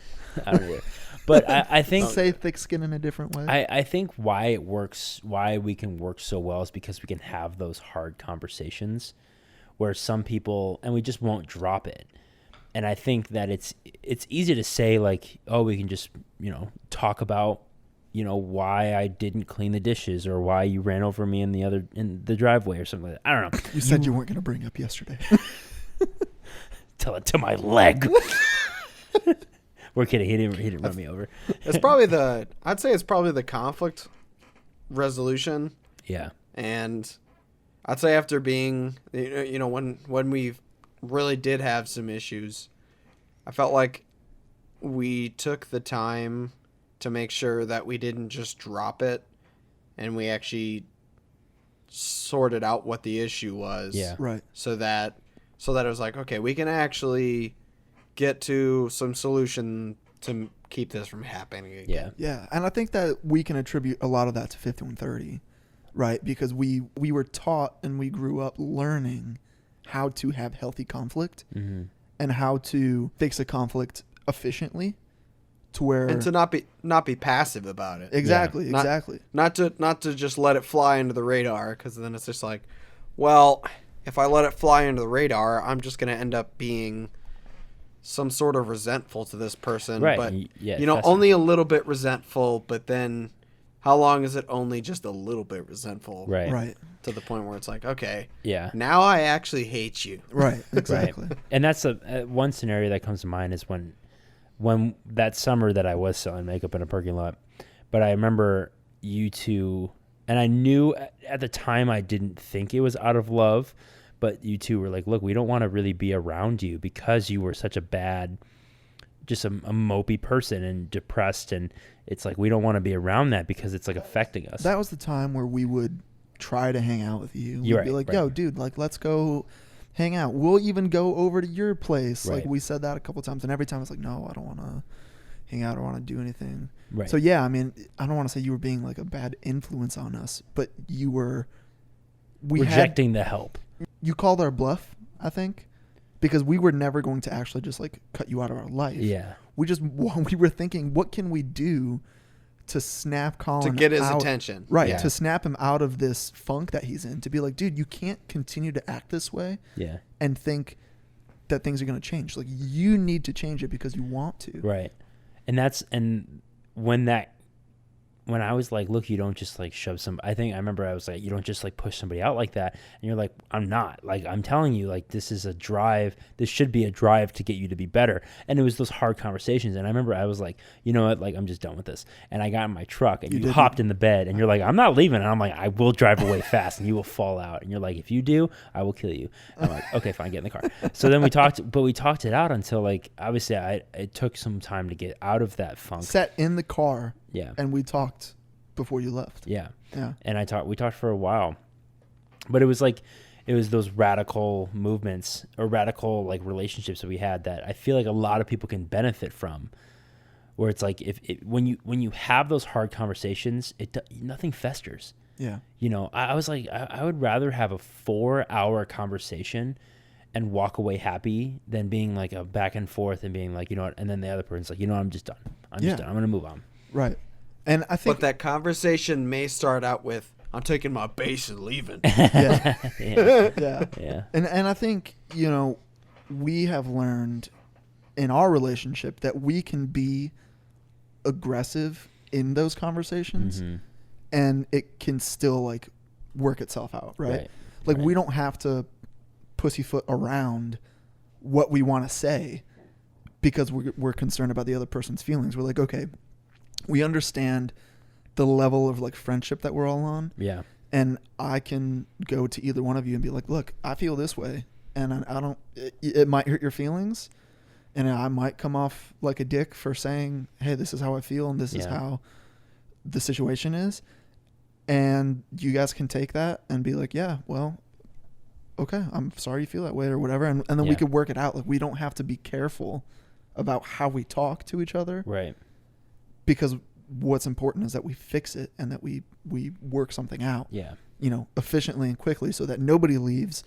S1: I don't either. But I think
S2: Say thick skin in a different way.
S1: I think why we can work so well is because we can have those hard conversations where some people, and we just won't drop it. And I think that it's easy to say like, oh, we can just, talk about, why I didn't clean the dishes or why you ran over me in the driveway or something like that. I don't know.
S2: You said you weren't going to bring up yesterday.
S1: Tell it to my leg. We're kidding. He didn't run me over.
S3: I'd say it's probably the conflict resolution.
S1: Yeah.
S3: And I'd say after being, when we really did have some issues, I felt like we took the time to make sure that we didn't just drop it and we actually sorted out what the issue was.
S1: Yeah.
S2: Right.
S3: So that it was like, okay, we can actually get to some solution to keep this from happening again.
S1: Yeah.
S2: Yeah. And I think that we can attribute a lot of that to 5130, right? Because we were taught and we grew up learning how to have healthy conflict
S1: Mm-hmm.
S2: and how to fix a conflict efficiently to where
S3: And to not be passive about it.
S2: exactly.
S3: Not to just let it fly into the radar, because then it's just like, well, if I let it fly into the radar, I'm just going to end up being some sort of resentful to this person.
S1: Right.
S3: But,
S1: Yeah,
S3: only a little bit resentful, but then how long is it only just a little bit resentful?
S1: Right.
S2: Right.
S3: To the point where it's like, okay,
S1: Yeah.
S3: now I actually hate you.
S2: Right. Exactly.
S1: And that's one scenario that comes to mind is when when that summer that I was selling makeup in a parking lot, but I remember you two, and I knew at the time I didn't think it was out of love, but you two were like, look, we don't want to really be around you because you were such a bad, just a mopey person and depressed, and it's like we don't want to be around that because it's like affecting us.
S2: That was the time where we would try to hang out with you. We'd
S1: You're
S2: be
S1: right,
S2: like,
S1: right.
S2: yo, dude, like, let's go hang out. We'll even go over to your place.
S1: Right.
S2: Like, we said that a couple times, and every time it's like, no, I don't want to hang out or want to do anything.
S1: Right.
S2: So, yeah, I mean, I don't want to say you were being like a bad influence on us, but you were.
S1: Rejecting the help.
S2: You called our bluff, I think, because we were never going to actually just like cut you out of our life.
S1: Yeah.
S2: We were thinking, what can we do to snap Colin
S3: To get his
S2: out,
S3: attention.
S2: right?
S1: Yeah.
S2: To snap him out of this funk that he's in. To be like, dude, you can't continue to act this way
S1: Yeah.
S2: and think that things are going to change. Like, you need to change it because you want to.
S1: Right. And when I was like, look, you don't just like shove I remember I was like, you don't just like push somebody out like that. And you're like, I'm not. Like, I'm telling you, like, this is a drive. This should be a drive to get you to be better. And it was those hard conversations. And I remember I was like, you know what? Like, I'm just done with this. And I got in my truck and you hopped in the bed and you're like, I'm not leaving. And I'm like, I will drive away fast and you will fall out. And you're like, if you do, I will kill you. I'm like, okay, fine, get in the car. So then we talked it out until like, obviously it took some time to get out of that funk.
S2: Sat in the car
S1: Yeah.
S2: and we talked before you left.
S1: Yeah.
S2: Yeah.
S1: And we talked for a while, but it was those radical movements or radical like relationships that we had that I feel like a lot of people can benefit from, where it's like when you have those hard conversations, nothing festers.
S2: Yeah.
S1: You know, I was like, I would rather have a 4-hour conversation and walk away happy than being like a back and forth and being like, you know what, and then the other person's like, you know what, I'm just done. I'm just done. I'm gonna move on.
S2: Right. And I think
S3: But that conversation may start out with, I'm taking my base and leaving.
S2: yeah.
S1: Yeah.
S2: Yeah.
S1: Yeah.
S2: And I think, you know, we have learned in our relationship that we can be aggressive in those conversations
S1: Mhm.
S2: and it can still like work itself out, right?
S1: Right.
S2: Like
S1: Right.
S2: we don't have to pussyfoot around what we want to say because we're concerned about the other person's feelings. We're like, okay, we understand the level of like friendship that we're all on.
S1: Yeah.
S2: And I can go to either one of you and be like, look, I feel this way. And I don't, it might hurt your feelings. And I might come off like a dick for saying, hey, this is how I feel. And this is
S1: Yeah.
S2: how the situation is. And you guys can take that and be like, yeah, well, okay, I'm sorry you feel that way or whatever. And then we
S1: Yeah.
S2: could work it out. Like, we don't have to be careful about how we talk to each other
S1: Right.
S2: because what's important is that we fix it and that we work something out,
S1: Yeah.
S2: you know, efficiently and quickly so that nobody leaves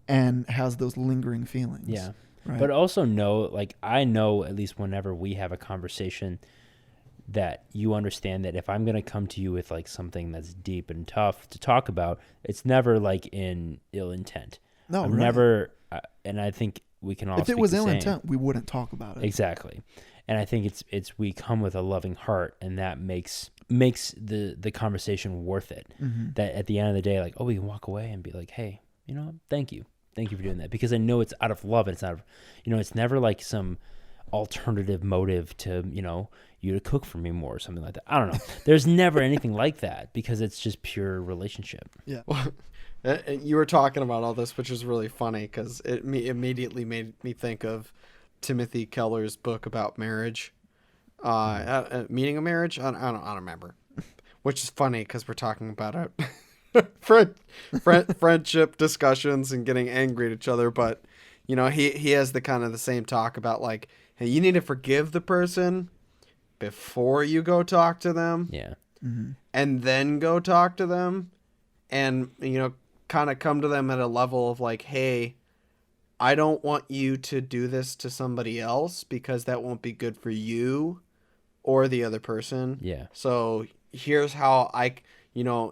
S2: and has those lingering feelings.
S1: Yeah.
S2: Right.
S1: But also know, like, I know at least whenever we have a conversation that you understand that if I'm going to come to you with like something that's deep and tough to talk about, it's never like in ill intent.
S2: no,
S1: I'm
S2: right.
S1: never, and I think we can all
S2: If it
S1: speak
S2: was
S1: the
S2: ill
S1: same.
S2: intent, we wouldn't talk about it.
S1: Exactly. And I think it's we come with a loving heart, and that makes the conversation worth it.
S2: Mm-hmm.
S1: That at the end of the day, like, oh, we can walk away and be like, hey, you know, thank you for doing that, because I know it's out of love and it's out of, you know, it's never like some alternative motive to, you know, you to cook for me more or something like that. I don't know. There's never anything like that because it's just pure relationship.
S2: Yeah.
S3: You were talking about all this, which is really funny because it immediately made me think of Timothy Keller's book about marriage, meaning of marriage. I don't remember, which is funny because we're talking about friendship discussions and getting angry at each other. But you know, he has the kind of the same talk about like, hey, you need to forgive the person before you go talk to them,
S1: Yeah.
S2: Mm-hmm.
S3: and then go talk to them, and you know, kind of come to them at a level of like, hey, I don't want you to do this to somebody else because that won't be good for you or the other person.
S1: Yeah.
S3: So here's how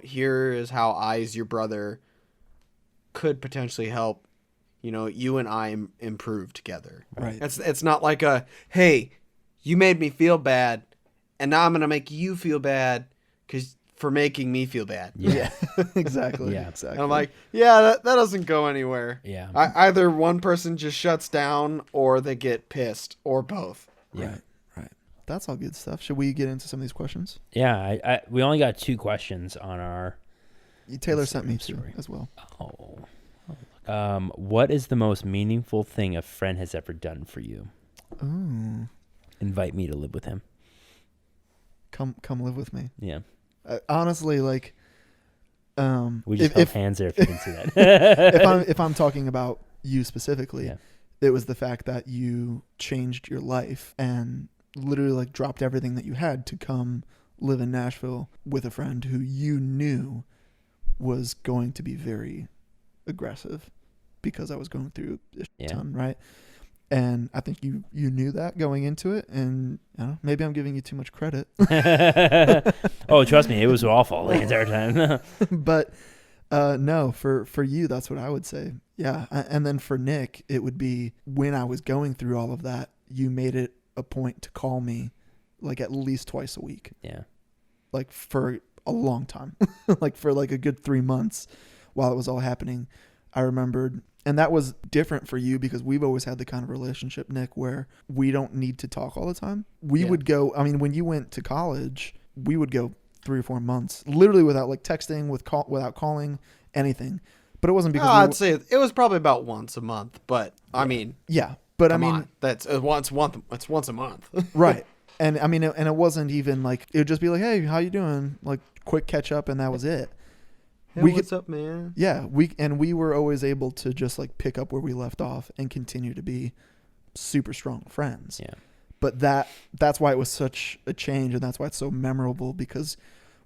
S3: here is how I, as your brother, could potentially help, you know, you and I improve together.
S2: Right.
S3: It's not like a, hey, you made me feel bad, and now I'm gonna make you feel bad for making me feel bad.
S1: Yeah.
S2: Exactly.
S1: Yeah.
S2: Exactly.
S3: And I'm like, yeah, that doesn't go anywhere.
S1: Yeah.
S3: Either one person just shuts down or they get pissed or both.
S1: Yeah.
S2: Right. that's all good stuff. Should we get into some of these questions?
S1: Yeah, we only got 2 questions on our
S2: Taylor sent me
S1: Instagram
S2: 2
S1: story.
S2: as well.
S1: What is the most meaningful thing a friend has ever done for you?
S2: Ooh.
S1: Invite me to live with him.
S2: Come live with me.
S1: Yeah.
S2: Honestly, like,
S1: We just held hands there if you can see that.
S2: if I'm talking about you specifically,
S1: Yeah.
S2: it was the fact that you changed your life and literally like dropped everything that you had to come live in Nashville with a friend who you knew was going to be very aggressive because I was going through a ton, right? And I think you knew that going into it, and I don't know, maybe I'm giving you too much credit.
S1: Oh, trust me, it was awful the entire time.
S2: But no, for you, that's what I would say. Yeah. And then for Nick, it would be when I was going through all of that, you made it a point to call me like at least twice a week.
S1: Yeah.
S2: Like for a long time, like for like a good 3 months while it was all happening. I remembered, and that was different for you because we've always had the kind of relationship, Nick, where we don't need to talk all the time. We would go, I mean, when you went to college, we would go 3 or 4 months, literally without like texting, without calling, anything. But it wasn't because
S3: I'd say it was probably about once a month, but I mean,
S2: yeah. But I
S3: come
S2: mean,
S3: on. That's once a month.
S2: right. And I mean, and it wasn't even like, it would just be like, hey, how you doing? Like quick catch up, and that was it.
S3: Hey, what's up, man?
S2: Yeah, we were always able to just like pick up where we left off and continue to be super strong friends.
S1: Yeah.
S2: But that's why it was such a change, and that's why it's so memorable, because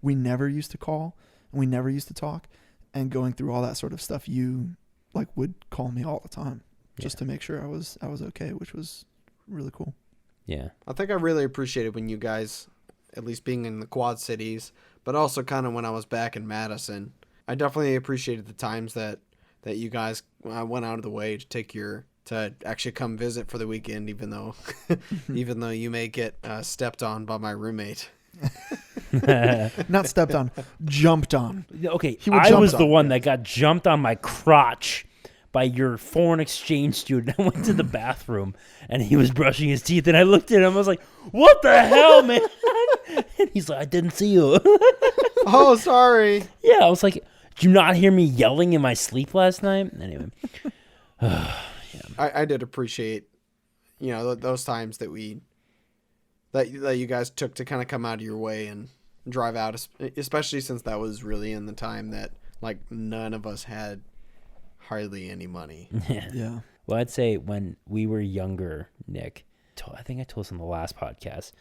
S2: we never used to call and we never used to talk, and going through all that sort of stuff, you like would call me all the time just to make sure I was okay, which was really cool.
S1: Yeah.
S3: I think I really appreciated when you guys, at least being in the Quad Cities, but also kind of when I was back in Madison, I definitely appreciated the times that you guys went out of the way to actually come visit for the weekend, even though you may get stepped on by my roommate.
S2: Not stepped on, jumped on.
S1: Okay,
S2: He would
S1: I
S2: jump
S1: was the
S2: on
S1: one
S2: you.
S1: that got jumped on my crotch by your foreign exchange student. I went to the bathroom and he was brushing his teeth, and I looked at him. I was like, "What the hell, man?" And he's like, "I didn't see you."
S3: Oh, sorry.
S1: Yeah, I was like, "Did you not hear me yelling in my sleep last night?" Anyway,
S3: I did appreciate, those times that you guys took to kind of come out of your way and drive out, especially since that was really in the time that like none of us had hardly any money.
S2: Yeah.
S1: Well, I'd say when we were younger, Nick, I think I told us on the last podcast,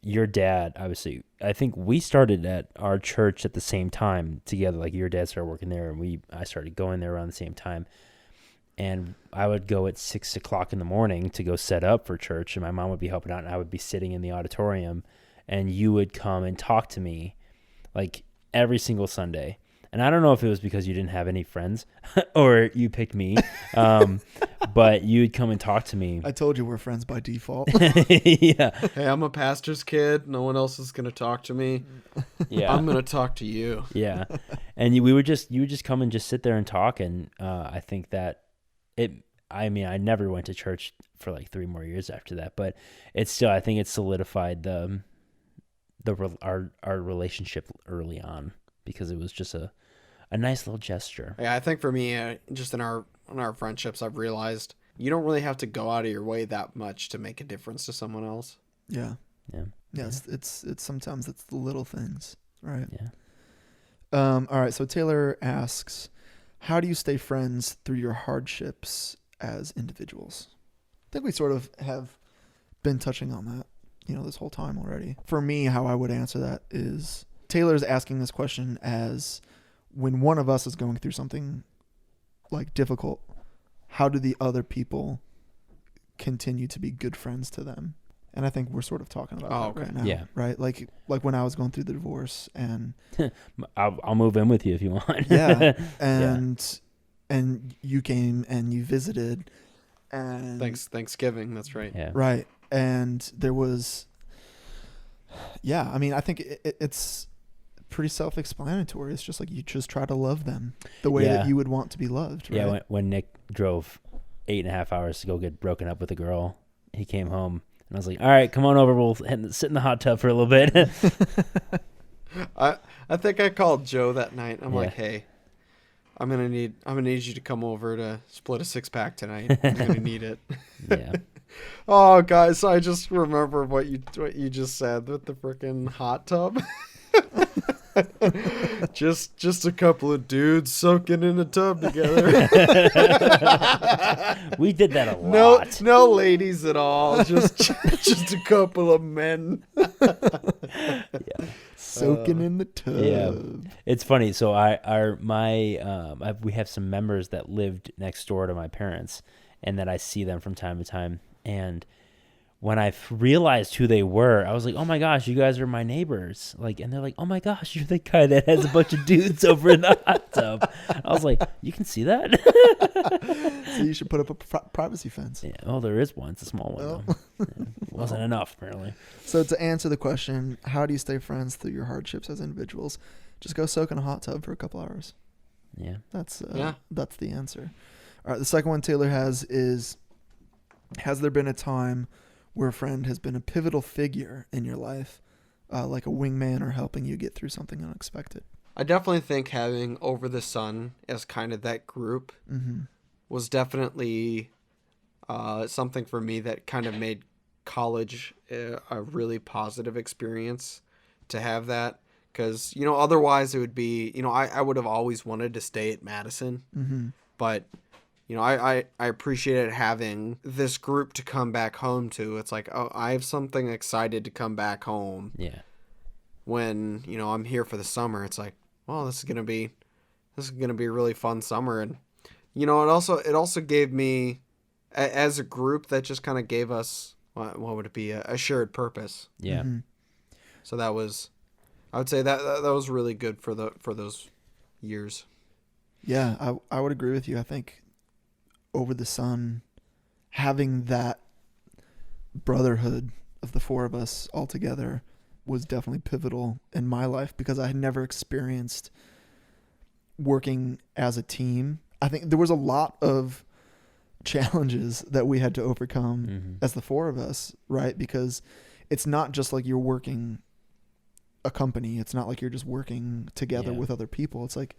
S1: your dad, obviously, I think we started at our church at the same time together. Like your dad started working there, and I started going there around the same time. And I would go at 6 o'clock in the morning to go set up for church, and my mom would be helping out, and I would be sitting in the auditorium, and you would come and talk to me like every single Sunday. And I don't know if it was because you didn't have any friends or you picked me, but you would come and talk to me.
S2: I told you we're friends by default.
S1: Yeah.
S3: Hey, I'm a pastor's kid. No one else is going to talk to me.
S1: Yeah.
S3: I'm going to talk to you.
S1: Yeah. And you would just come and just sit there and talk. And I think that I never went to church for like 3 more years after that, but it's still, I think it solidified our relationship early on, because it was just a nice little gesture.
S3: Yeah, I think for me, just in our friendships, I've realized you don't really have to go out of your way that much to make a difference to someone else.
S2: Yeah.
S1: Yeah.
S2: Yeah. It's sometimes it's the little things, right?
S1: Yeah.
S2: All right. So Taylor asks, how do you stay friends through your hardships as individuals? I think we sort of have been touching on that, this whole time already. For me, how I would answer that is, Taylor's asking this question as when one of us is going through something like difficult, how do the other people continue to be good friends to them? And I think we're sort of talking about that right now.
S1: Yeah.
S2: Right. Like when I was going through the divorce, and
S1: I'll move in with you if you want.
S2: yeah. And you came and you visited, and
S3: Thanksgiving. That's right.
S1: Yeah.
S2: right. And there was, yeah, I mean, I think it's pretty self-explanatory. It's just like you just try to love them the way that you would want to be loved. Right?
S1: Yeah. When Nick drove 8.5 hours to go get broken up with a girl, he came home And I was like, all right, come on over. We'll sit in the hot tub for a little bit.
S3: I think I called Joe that night. I'm
S1: Yeah.
S3: like, hey, I'm gonna need you to come over to split a 6-pack tonight. I'm gonna need it.
S1: Yeah.
S3: Oh, guys, I just remember what you just said with the freaking hot tub. just a couple of dudes soaking in a tub together.
S1: We did that a lot.
S3: No ladies at all. Just a couple of men.
S2: Soaking in the tub.
S1: Yeah. It's funny. So we have some members that lived next door to my parents, and that I see them from time to time. And when I realized who they were, I was like, "Oh my gosh, you guys are my neighbors!" Like, and they're like, "Oh my gosh, you're the guy that has a bunch of dudes over in the hot tub." I was like, "You can see that?"
S2: So you should put up a privacy fence.
S1: Yeah. Oh, there is one. It's a small one.
S2: Oh.
S1: Though. Yeah, it wasn't enough, apparently.
S2: So to answer the question, how do you stay friends through your hardships as individuals? Just go soak in a hot tub for a couple hours.
S1: Yeah.
S2: That's
S3: Yeah.
S2: That's the answer. All right. The second one Taylor has is, has there been a time where a friend has been a pivotal figure in your life, like a wingman or helping you get through something unexpected?
S3: I definitely think having Over the Sun as kind of that group
S2: Mm-hmm.
S3: was definitely something for me that kind of made college a really positive experience to have that. Because, otherwise it would be, I would have always wanted to stay at Madison.
S2: Mm-hmm.
S3: But, I appreciated having this group to come back home to. It's like, oh, I have something excited to come back home.
S1: Yeah.
S3: When, I'm here for the summer. It's like, well, this is gonna be a really fun summer. And it also gave me, as a group, that just kind of gave us, what would it be, a shared purpose.
S1: Yeah.
S2: Mm-hmm.
S3: So that was, I would say that was really good for those years.
S2: Yeah, I would agree with you. I think Over the Sun, having that brotherhood of the four of us all together was definitely pivotal in my life, because I had never experienced working as a team. I think there was a lot of challenges that we had to overcome
S1: Mm-hmm.
S2: as the four of us, right? Because it's not just like you're working a company. It's not like you're just working together
S1: Yeah.
S2: with other people. It's like,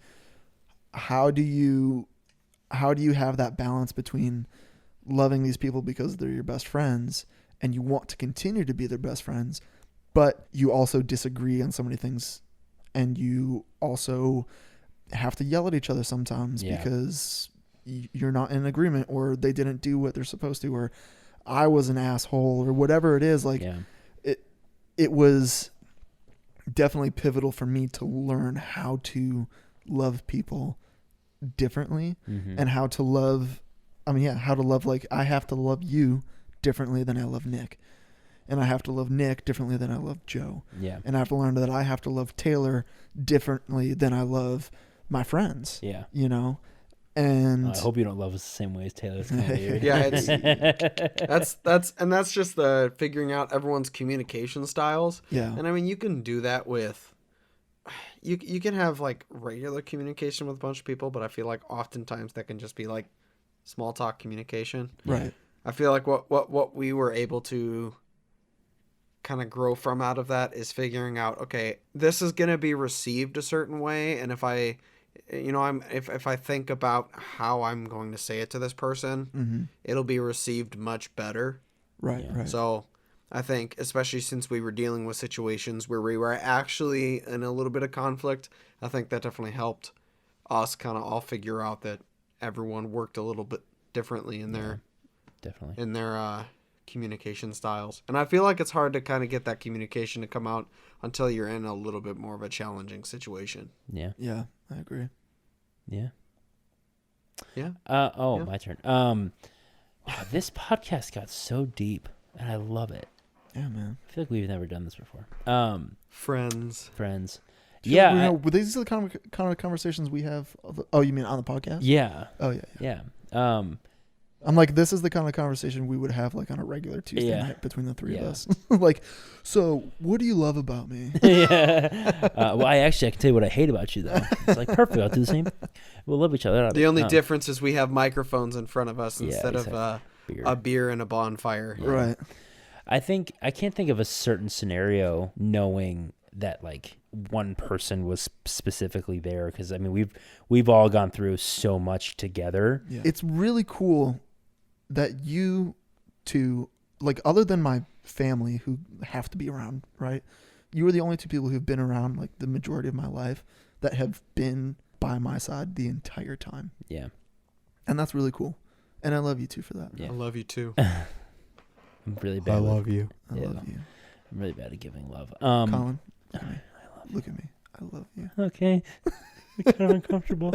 S2: how do you have that balance between loving these people because they're your best friends and you want to continue to be their best friends, but you also disagree on so many things, and you also have to yell at each other sometimes
S1: Yeah.
S2: because you're not in agreement, or they didn't do what they're supposed to, or I was an asshole, or whatever it is. Like,
S1: Yeah.
S2: it was definitely pivotal for me to learn how to love people differently,
S1: Mm-hmm.
S2: and how to love, like, I have to love you differently than I love Nick, and I have to love Nick differently than I love Joe,
S1: Yeah.
S2: and I have to learn that I have to love Taylor differently than I love my friends,
S1: Yeah.
S2: And
S1: I hope you don't love us the same way as Taylor's kind of weird.
S3: Yeah, that's just the figuring out everyone's communication styles.
S2: yeah,
S3: And I mean, you can do that with, you can have like regular communication with a bunch of people, but I feel like oftentimes that can just be like small talk communication.
S2: right,
S3: I feel like what we were able to kind of grow from out of that is figuring out, okay, this is going to be received a certain way. And if I, if I think about how I'm going to say it to this person,
S2: mm-hmm.
S3: it'll be received much better.
S2: right,
S1: Yeah.
S2: right,
S3: So I think, especially since we were dealing with situations where we were actually in a little bit of conflict, I think that definitely helped us kind of all figure out that everyone worked a little bit differently in their
S1: Definitely.
S3: communication styles. And I feel like it's hard to kind of get that communication to come out until you're in a little bit more of a challenging situation.
S1: Yeah.
S2: yeah, I agree.
S1: Yeah.
S3: Yeah.
S1: Yeah.
S3: Yeah.
S1: My turn. Wow, this podcast got so deep, and I love it.
S2: Yeah, man.
S1: I feel like we've never done this before.
S3: Friends.
S1: Friends.
S2: Do you feel like
S1: Yeah.
S2: were these the kind of conversations we have? Oh, you mean on the podcast?
S1: Yeah.
S2: Oh, yeah.
S1: Yeah.
S2: I'm like, this is the kind of conversation we would have like on a regular Tuesday
S1: Yeah.
S2: night between the three of
S1: Yeah.
S2: us. Like, so what do you love about me?
S1: Yeah. Well, I can tell you what I hate about you, though. It's like, perfect. I'll do the same. We'll love each other.
S3: The only difference is we have microphones in front of us
S1: Yeah,
S3: instead
S1: exactly.
S3: of
S1: Beer.
S3: a beer and a bonfire.
S1: Yeah.
S2: Right.
S1: I think I can't think of a certain scenario knowing that like one person was specifically there, because I mean we've all gone through so much together.
S2: Yeah. It's really cool that you two, like, other than my family who have to be around, right? You are the only two people who've been around like the majority of my life that have been by my side the entire time.
S1: Yeah.
S2: And that's really cool. And I love you two for that.
S1: Yeah.
S3: I love you too.
S1: I'm really bad.
S3: you.
S2: I
S1: Yeah.
S2: love you.
S1: I'm really bad at giving love.
S2: Colin, look at me. I love you.
S1: Okay. Kind of uncomfortable.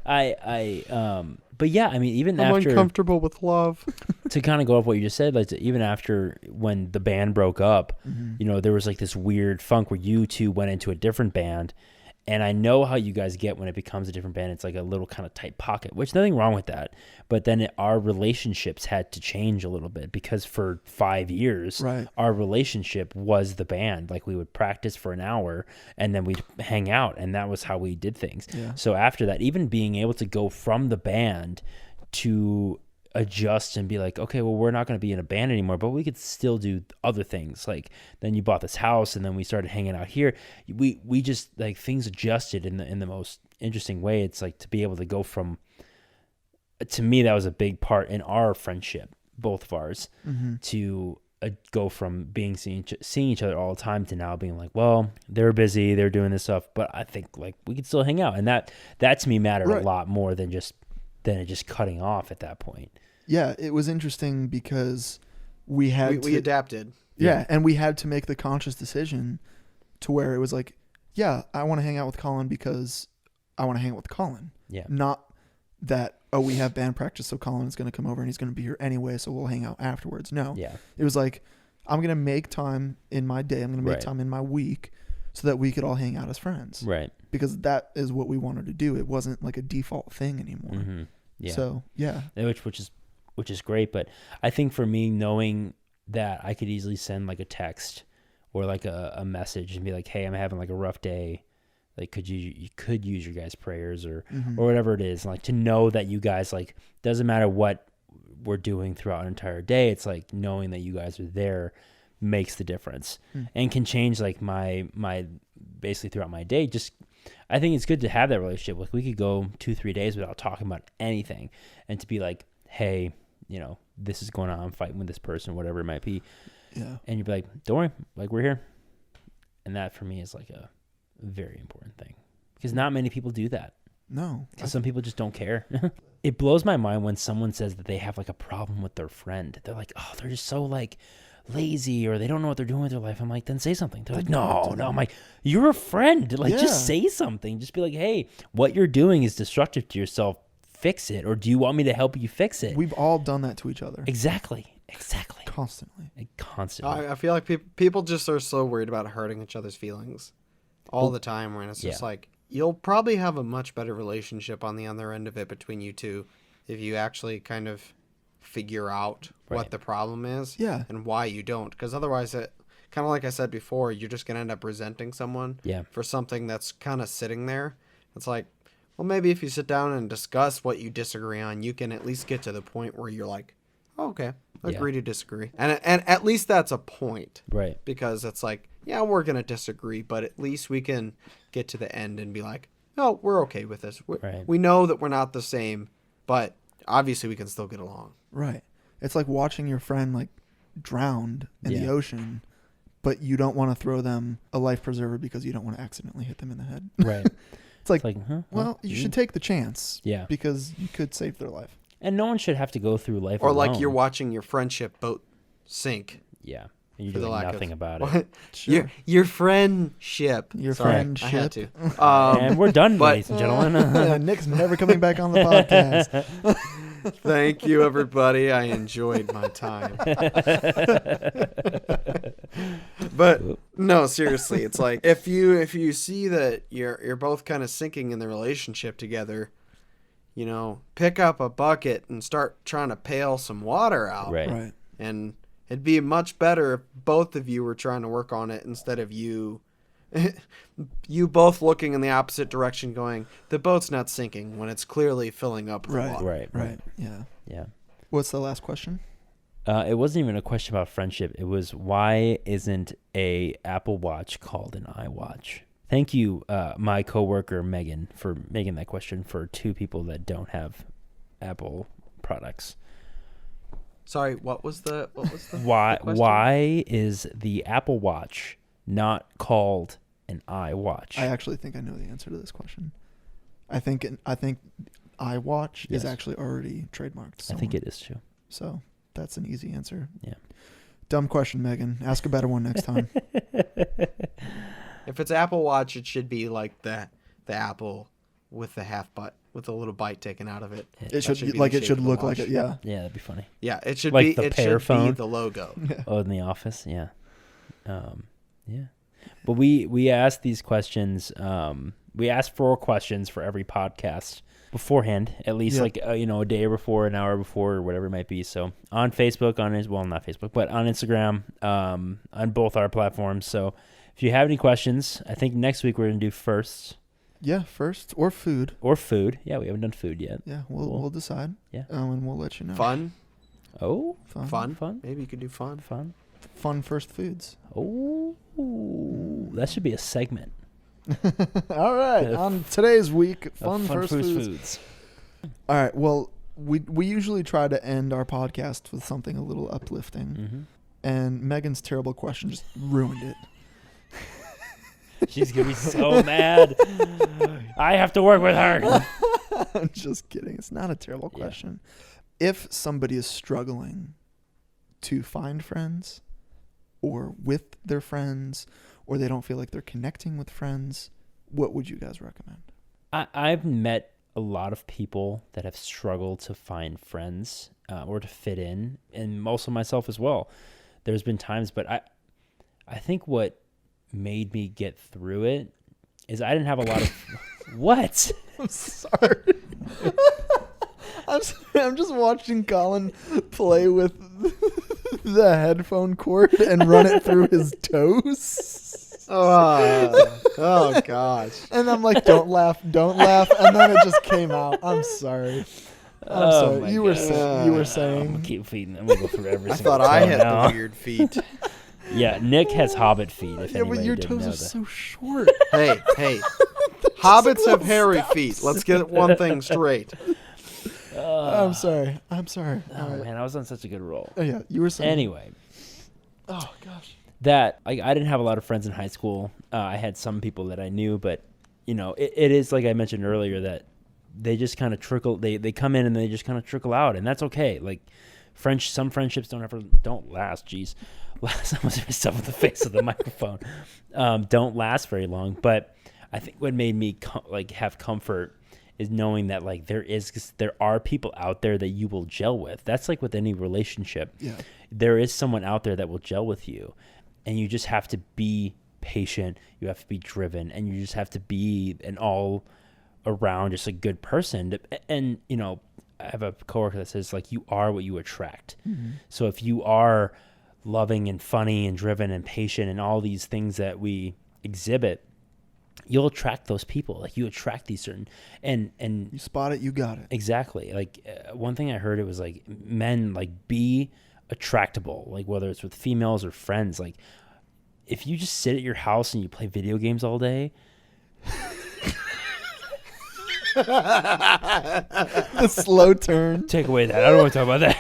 S1: But yeah, I mean, even
S3: I'm
S1: after,
S3: uncomfortable with love.
S1: to kind of go off what you just said, like even after when the band broke up, you know, there was like this weird funk where you two went into a different band. And I know how you guys get when it becomes a different band. It's like a little kind of tight pocket, which nothing wrong with that. But then our relationships had to change a little bit, because for 5 years,
S2: Right.
S1: our relationship was the band. Like we would practice for an hour and then we'd hang out, and that was how we did things.
S2: Yeah.
S1: So after that, even being able to go from the band to adjust and be like, okay, well, we're not going to be in a band anymore, but we could still do other things. Like then you bought this house and then we started hanging out here. We just like things adjusted in the most interesting way. It's like to be able to go from, to me, that was a big part in our friendship, both of ours, to go from being seeing each other all the time to now being like, well, they're busy, they're doing this stuff, but I think like we could still hang out. And that to me mattered a lot more than it just cutting off at that point.
S2: Yeah, it was interesting because we
S3: adapted.
S2: Yeah, and we had to make the conscious decision to where it was like, yeah, I want to hang out with Colin because I want to hang out with Colin.
S1: Yeah.
S2: Not that, oh, we have band practice, so Colin is going to come over and he's going to be here anyway, so we'll hang out afterwards. No.
S1: Yeah.
S2: It was like, I'm going to make time in my day, I'm going to make
S1: Right.
S2: time in my week so that we could all hang out as friends.
S1: Right.
S2: Because that is what we wanted to do. It wasn't like a default thing anymore.
S1: Mm-hmm. Yeah.
S2: So, yeah.
S1: Which is great, but I think for me, knowing that I could easily send like a text or like a message and be like, hey, I'm having like a rough day, like you could use your guys' prayers or whatever it is, and like to know that you guys, like, doesn't matter what we're doing throughout an entire day, it's like knowing that you guys are there makes the difference and can change like my basically throughout my day. Just I think it's good to have that relationship. Like we could go 2-3 days without talking about anything, and to be like, hey, you know, this is going on, I'm fighting with this person, whatever it might be.
S2: Yeah.
S1: And you'd be like, don't worry, like we're here. And that for me is like a very important thing, because not many people do that.
S2: No.
S1: Because some people just don't care. It blows my mind when someone says that they have like a problem with their friend. They're like, oh, they're just so like lazy, or they don't know what they're doing with their life. I'm like, then say something. They're like, no. I'm like, you're a friend. Like, just say something. Just be like, hey, what you're doing is destructive to yourself. Fix it. Or do you want me to help you fix it?
S2: We've all done that to each other.
S1: Exactly.
S2: Constantly.
S1: Constantly.
S3: I feel like people just are so worried about hurting each other's feelings all the time, when it's just like, you'll probably have a much better relationship on the other end of it between you two if you actually kind of figure out what the problem is and why you don't. Because otherwise, it kind of like I said before, you're just going to end up resenting someone for something that's kind of sitting there. It's like, well, maybe if you sit down and discuss what you disagree on, you can at least get to the point where you're like, oh, okay, agree to disagree. And at least that's a point.
S1: Right.
S3: Because it's like, yeah, we're going to disagree, but at least we can get to the end and be like, no, we're okay with this. We know that we're not the same, but obviously we can still get along.
S2: Right. It's like watching your friend like drowned in the ocean, but you don't want to throw them a life preserver because you don't want to accidentally hit them in the head.
S1: Right.
S2: It's like
S1: huh?
S2: You should take the chance.
S1: Yeah.
S2: Because you could save their life.
S1: And no one should have to go through life
S3: or
S1: alone.
S3: like you're watching your friendship boat sink.
S1: Yeah. And you're doing nothing about it.
S3: What?
S2: Sure.
S3: Your friendship.
S2: Your
S3: Sorry,
S2: friendship.
S3: I had to.
S1: And we're done, ladies and gentlemen.
S2: Nick's never coming back on the podcast.
S3: Thank you, everybody. I enjoyed my time. But no, seriously, it's like if you see that you're both kind of sinking in the relationship together, you know, pick up a bucket and start trying to pail some water out.
S1: Right.
S3: And it'd be much better if both of you were trying to work on it instead of you both looking in the opposite direction going, the boat's not sinking, when it's clearly filling up with water.
S1: Right.
S2: Yeah.
S1: Yeah.
S2: What's the last question?
S1: It wasn't even a question about friendship. It was, why isn't a Apple Watch called an iWatch? Thank you, my coworker Megan, for making that question for two people that don't have Apple products.
S3: Sorry, what was the
S1: Why
S3: question?
S1: why is the Apple Watch not called an iWatch?
S2: I actually think I know the answer to this question. I think iWatch is
S1: Yes.
S2: actually already trademarked.
S1: I think it is too.
S2: So that's an easy answer.
S1: Yeah.
S2: Dumb question, Megan. Ask a better one next time.
S3: If it's Apple Watch, it should be like the Apple with the half butt with a little bite taken out of it.
S2: It
S3: That
S2: should
S3: be
S2: like
S3: the
S2: it
S3: shape
S2: should
S3: of the
S2: look like
S3: watch.
S2: it. Yeah.
S1: Yeah, that'd be funny.
S3: Yeah, it should
S1: Like
S3: be
S1: the
S3: it
S1: pear
S3: should
S1: phone?
S3: be the logo.
S1: Oh, in the office, yeah. Yeah. But we asked these questions. We asked 4 questions for every podcast beforehand, at least
S2: Yeah.
S1: like a day before, an hour before, or whatever it might be. So on Facebook, not Facebook, but on Instagram, on both our platforms. So if you have any questions, I think next week we're gonna do firsts
S2: Yeah, first or food.
S1: or food. Yeah, we haven't done food yet.
S2: Yeah,
S1: Cool.
S2: we'll decide.
S1: Yeah.
S2: And we'll let you know.
S3: Fun,
S1: Oh,
S3: fun. Maybe you could do fun.
S2: Fun first foods.
S1: Oh, that should be a segment.
S2: All right.
S1: Yeah,
S2: On today's week,
S1: of
S2: fun first foods. All right. Well, we usually try to end our podcast with something a little uplifting,
S1: Mm-hmm.
S2: and Megan's terrible question just ruined it.
S1: She's gonna be so mad. I have to work with her.
S2: I'm just kidding. It's not a terrible
S1: Yeah.
S2: question. If somebody is struggling to find friends or with their friends, or they don't feel like they're connecting with friends, what would you guys recommend?
S1: I've met a lot of people that have struggled to find friends or to fit in, and also myself as well. There's been times, but I think what made me get through it is I didn't have a lot of what?
S2: I'm sorry. I'm just watching Colin play with the headphone cord and run it through his toes.
S3: Oh gosh.
S2: And I'm like, don't laugh. And then it just came out. I'm sorry. I'm sorry.
S1: my
S2: You were
S1: God.
S2: you were
S1: I'm
S2: saying.
S1: gonna keep feeding. I'm gonna go through every
S3: I
S1: single
S3: thought I
S1: toe
S3: had
S1: now.
S3: the weird feet.
S1: Yeah, Nick has hobbit feet. If
S2: Yeah, but
S1: anybody
S2: your
S1: didn't
S2: toes
S1: know
S2: are
S1: that.
S2: so short.
S3: Hey. Hobbits have hairy
S2: steps.
S3: feet. Let's get one thing straight.
S2: I'm sorry.
S1: Oh
S2: All right.
S1: man, I was on such a good roll.
S2: Oh, yeah, you were saying.
S1: Anyway,
S2: Oh gosh.
S1: that I didn't have a lot of friends in high school. I had some people that I knew, but it is like I mentioned earlier that they just kind of trickle. They come in and they just kind of trickle out, and that's okay. Like some friendships don't last. Jeez, I almost hit myself in the face with the microphone. Don't last very long. But I think what made me have comfort is knowing that like there are people out there that you will gel with. That's like with any relationship.
S2: Yeah.
S1: There is someone out there that will gel with you, and you just have to be patient. You have to be driven, and you just have to be an all around just a good person. And I have a coworker that says like you are what you attract.
S2: Mm-hmm.
S1: So if you are loving and funny and driven and patient and all these things that we exhibit, you'll attract those people. Like you attract these certain and
S2: You spot it, you got it.
S1: exactly. Like one thing I heard, it was like men like be attractable, like whether it's with females or friends. Like if you just sit at your house and you play video games all day,
S2: The slow turn.
S1: take away that. I don't want to talk about that.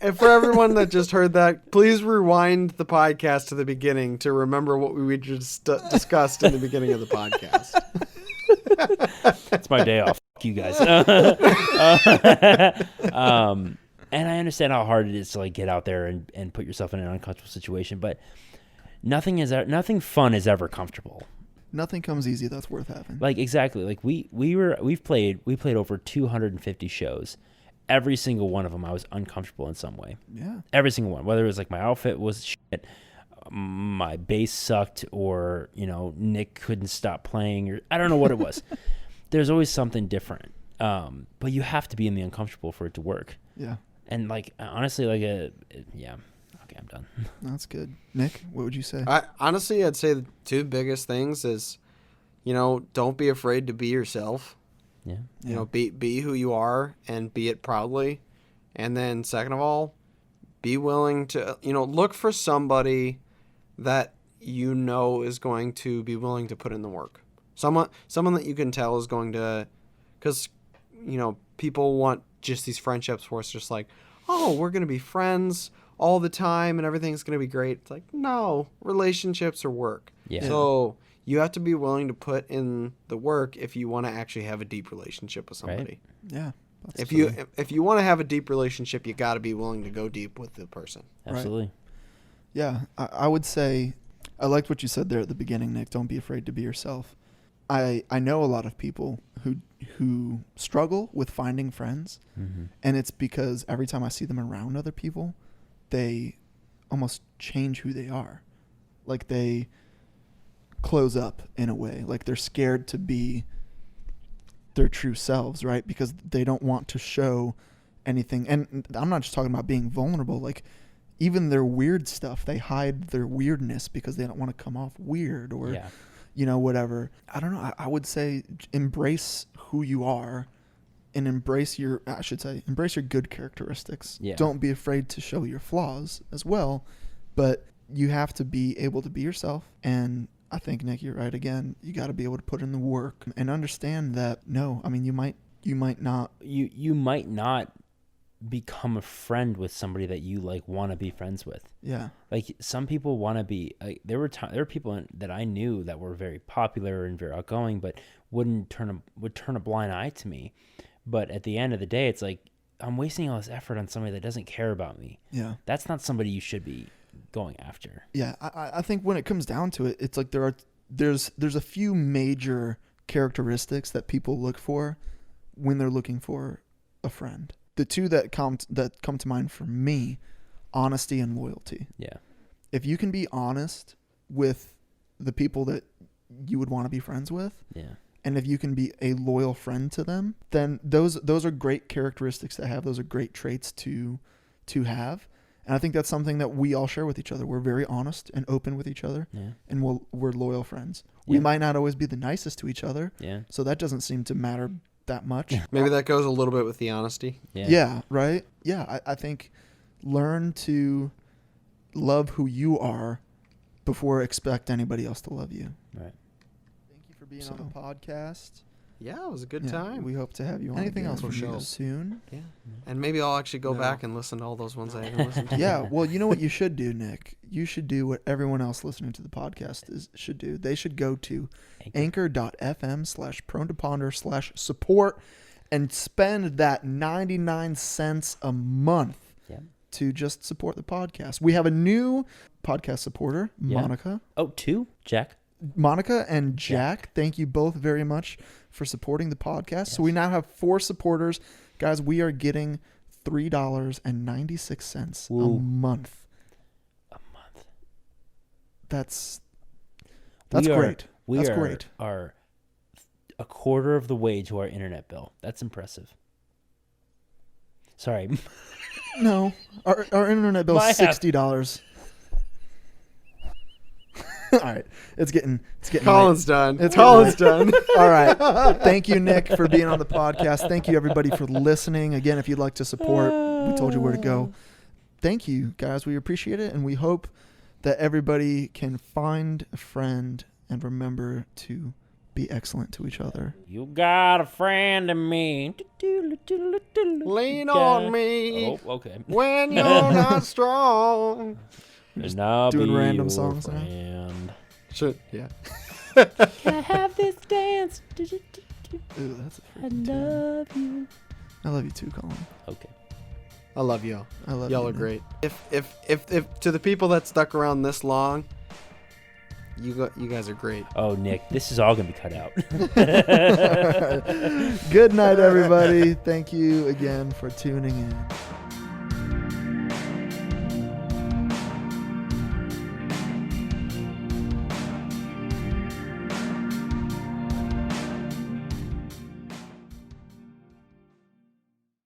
S3: And for everyone that just heard that, please rewind the podcast to the beginning to remember what we just discussed in the beginning of the podcast.
S1: It's my day off. Fuck you guys. And I understand how hard it is to like get out there and put yourself in an uncomfortable situation, but nothing fun is ever comfortable.
S2: Nothing comes easy that's worth having.
S1: Like exactly. Like we played over 250 shows. Every single one of them I was uncomfortable in some way.
S2: Yeah.
S1: Every single one. Whether it was like my outfit was shit, my bass sucked, or Nick couldn't stop playing, or I don't know what it was. There's always something different. But you have to be in the uncomfortable for it to work.
S2: Yeah.
S1: And like honestly, yeah. Okay, I'm done.
S2: That's good. Nick, what would you say?
S3: Honestly, I'd say the two biggest things is, don't be afraid to be yourself.
S1: Yeah.
S3: Be who you are and be it proudly, And then second of all, be willing to, look for somebody that is going to be willing to put in the work. Someone that you can tell is going to, because, people want just these friendships where it's just like, oh, we're going to be friends all the time and everything's going to be great. It's like, no, relationships are work.
S1: Yeah.
S3: So you have to be willing to put in the work if you want to actually have a deep relationship with somebody.
S1: Right.
S2: Yeah.
S3: If you want to have a deep relationship, you got to be willing to go deep with the person.
S1: Absolutely.
S2: Right. Yeah, I would say I liked what you said there at the beginning, Nick. Don't be afraid to be yourself. I know a lot of people who struggle with finding friends, and it's because every time I see them around other people, they almost change who they are. Like they close up in a way. Like they're scared to be their true selves, right? Because they don't want to show anything. And I'm not just talking about being vulnerable. Like even their weird stuff, they hide their weirdness because they don't want to come off weird or, whatever. I don't know. I would say embrace who you are and embrace your good characteristics.
S1: Yeah.
S2: Don't be afraid to show your flaws as well, but you have to be able to be yourself. And I think, Nick, you're right again. You got to be able to put in the work and understand that, you might not become a friend with somebody that you want to be friends with. Yeah.
S1: Like some people want to be, there were people that I knew that were very popular and very outgoing, but would turn a blind eye to me. But at the end of the day, it's like, I'm wasting all this effort on somebody that doesn't care about me.
S2: Yeah.
S1: That's not somebody you should be going after.
S2: Yeah. I think when it comes down to it, it's like there's a few major characteristics that people look for when they're looking for a friend. The two that come to mind for me, honesty and loyalty.
S1: Yeah.
S2: If you can be honest with the people that you would want to be friends with,
S1: yeah,
S2: and if you can be a loyal friend to them, then those are great characteristics to have. Those are great traits to have. And I think that's something that we all share with each other. We're very honest and open with each other, and we're loyal friends. We might not always be the nicest to each other, so that doesn't seem to matter that much.
S3: Maybe that goes a little bit with the honesty.
S2: Yeah, right? Yeah, I think learn to love who you are before expect anybody else to love you.
S1: Right.
S2: Thank you for being on the podcast.
S3: Yeah, it was a good time.
S2: We hope to have you on.
S3: Anything
S2: again
S3: else for sure
S2: soon?
S3: Yeah. And maybe I'll actually go back and listen to all those ones I haven't listened to.
S2: Yeah, well, you know what you should do, Nick? You should do what everyone else listening to the podcast should do. They should go to anchor.fm/prone-to-ponder/support and spend that 99 cents a month to just support the podcast. We have a new podcast supporter, Monica.
S1: Oh, two? Jack?
S2: Monica and Jack, thank you both very much for supporting the podcast. Yes. So we now have 4 supporters. Guys, we are getting $3.96 a month.
S1: A month.
S2: That's great. That's great.
S1: Are a quarter of the way to our internet bill. That's impressive. Sorry.
S2: No, our internet bill is $60. All right, it's getting
S3: Colin's done. Colin's done.
S2: All right, thank you, Nick, for being on the podcast. Thank you, everybody, for listening. Again, if you'd like to support, we told you where to go. Thank you, guys. We appreciate it, and we hope that everybody can find a friend and remember to be excellent to each other.
S1: You got a friend in me.
S3: Lean on me.
S1: Oh, okay.
S3: When you're not strong.
S1: And I'll
S2: doing
S1: be
S2: random
S1: your
S2: songs
S1: friend.
S3: Should, yeah.
S1: Can I have this dance?
S2: Ooh, that's a
S1: I love you.
S2: I love you too, Colin.
S1: Okay.
S3: I love y'all.
S2: I love
S3: y'all
S2: you.
S3: Y'all are great. If to the people that stuck around this long, you guys are great.
S1: Oh, Nick, this is all gonna be cut out.
S2: Good night, everybody. Thank you again for tuning in.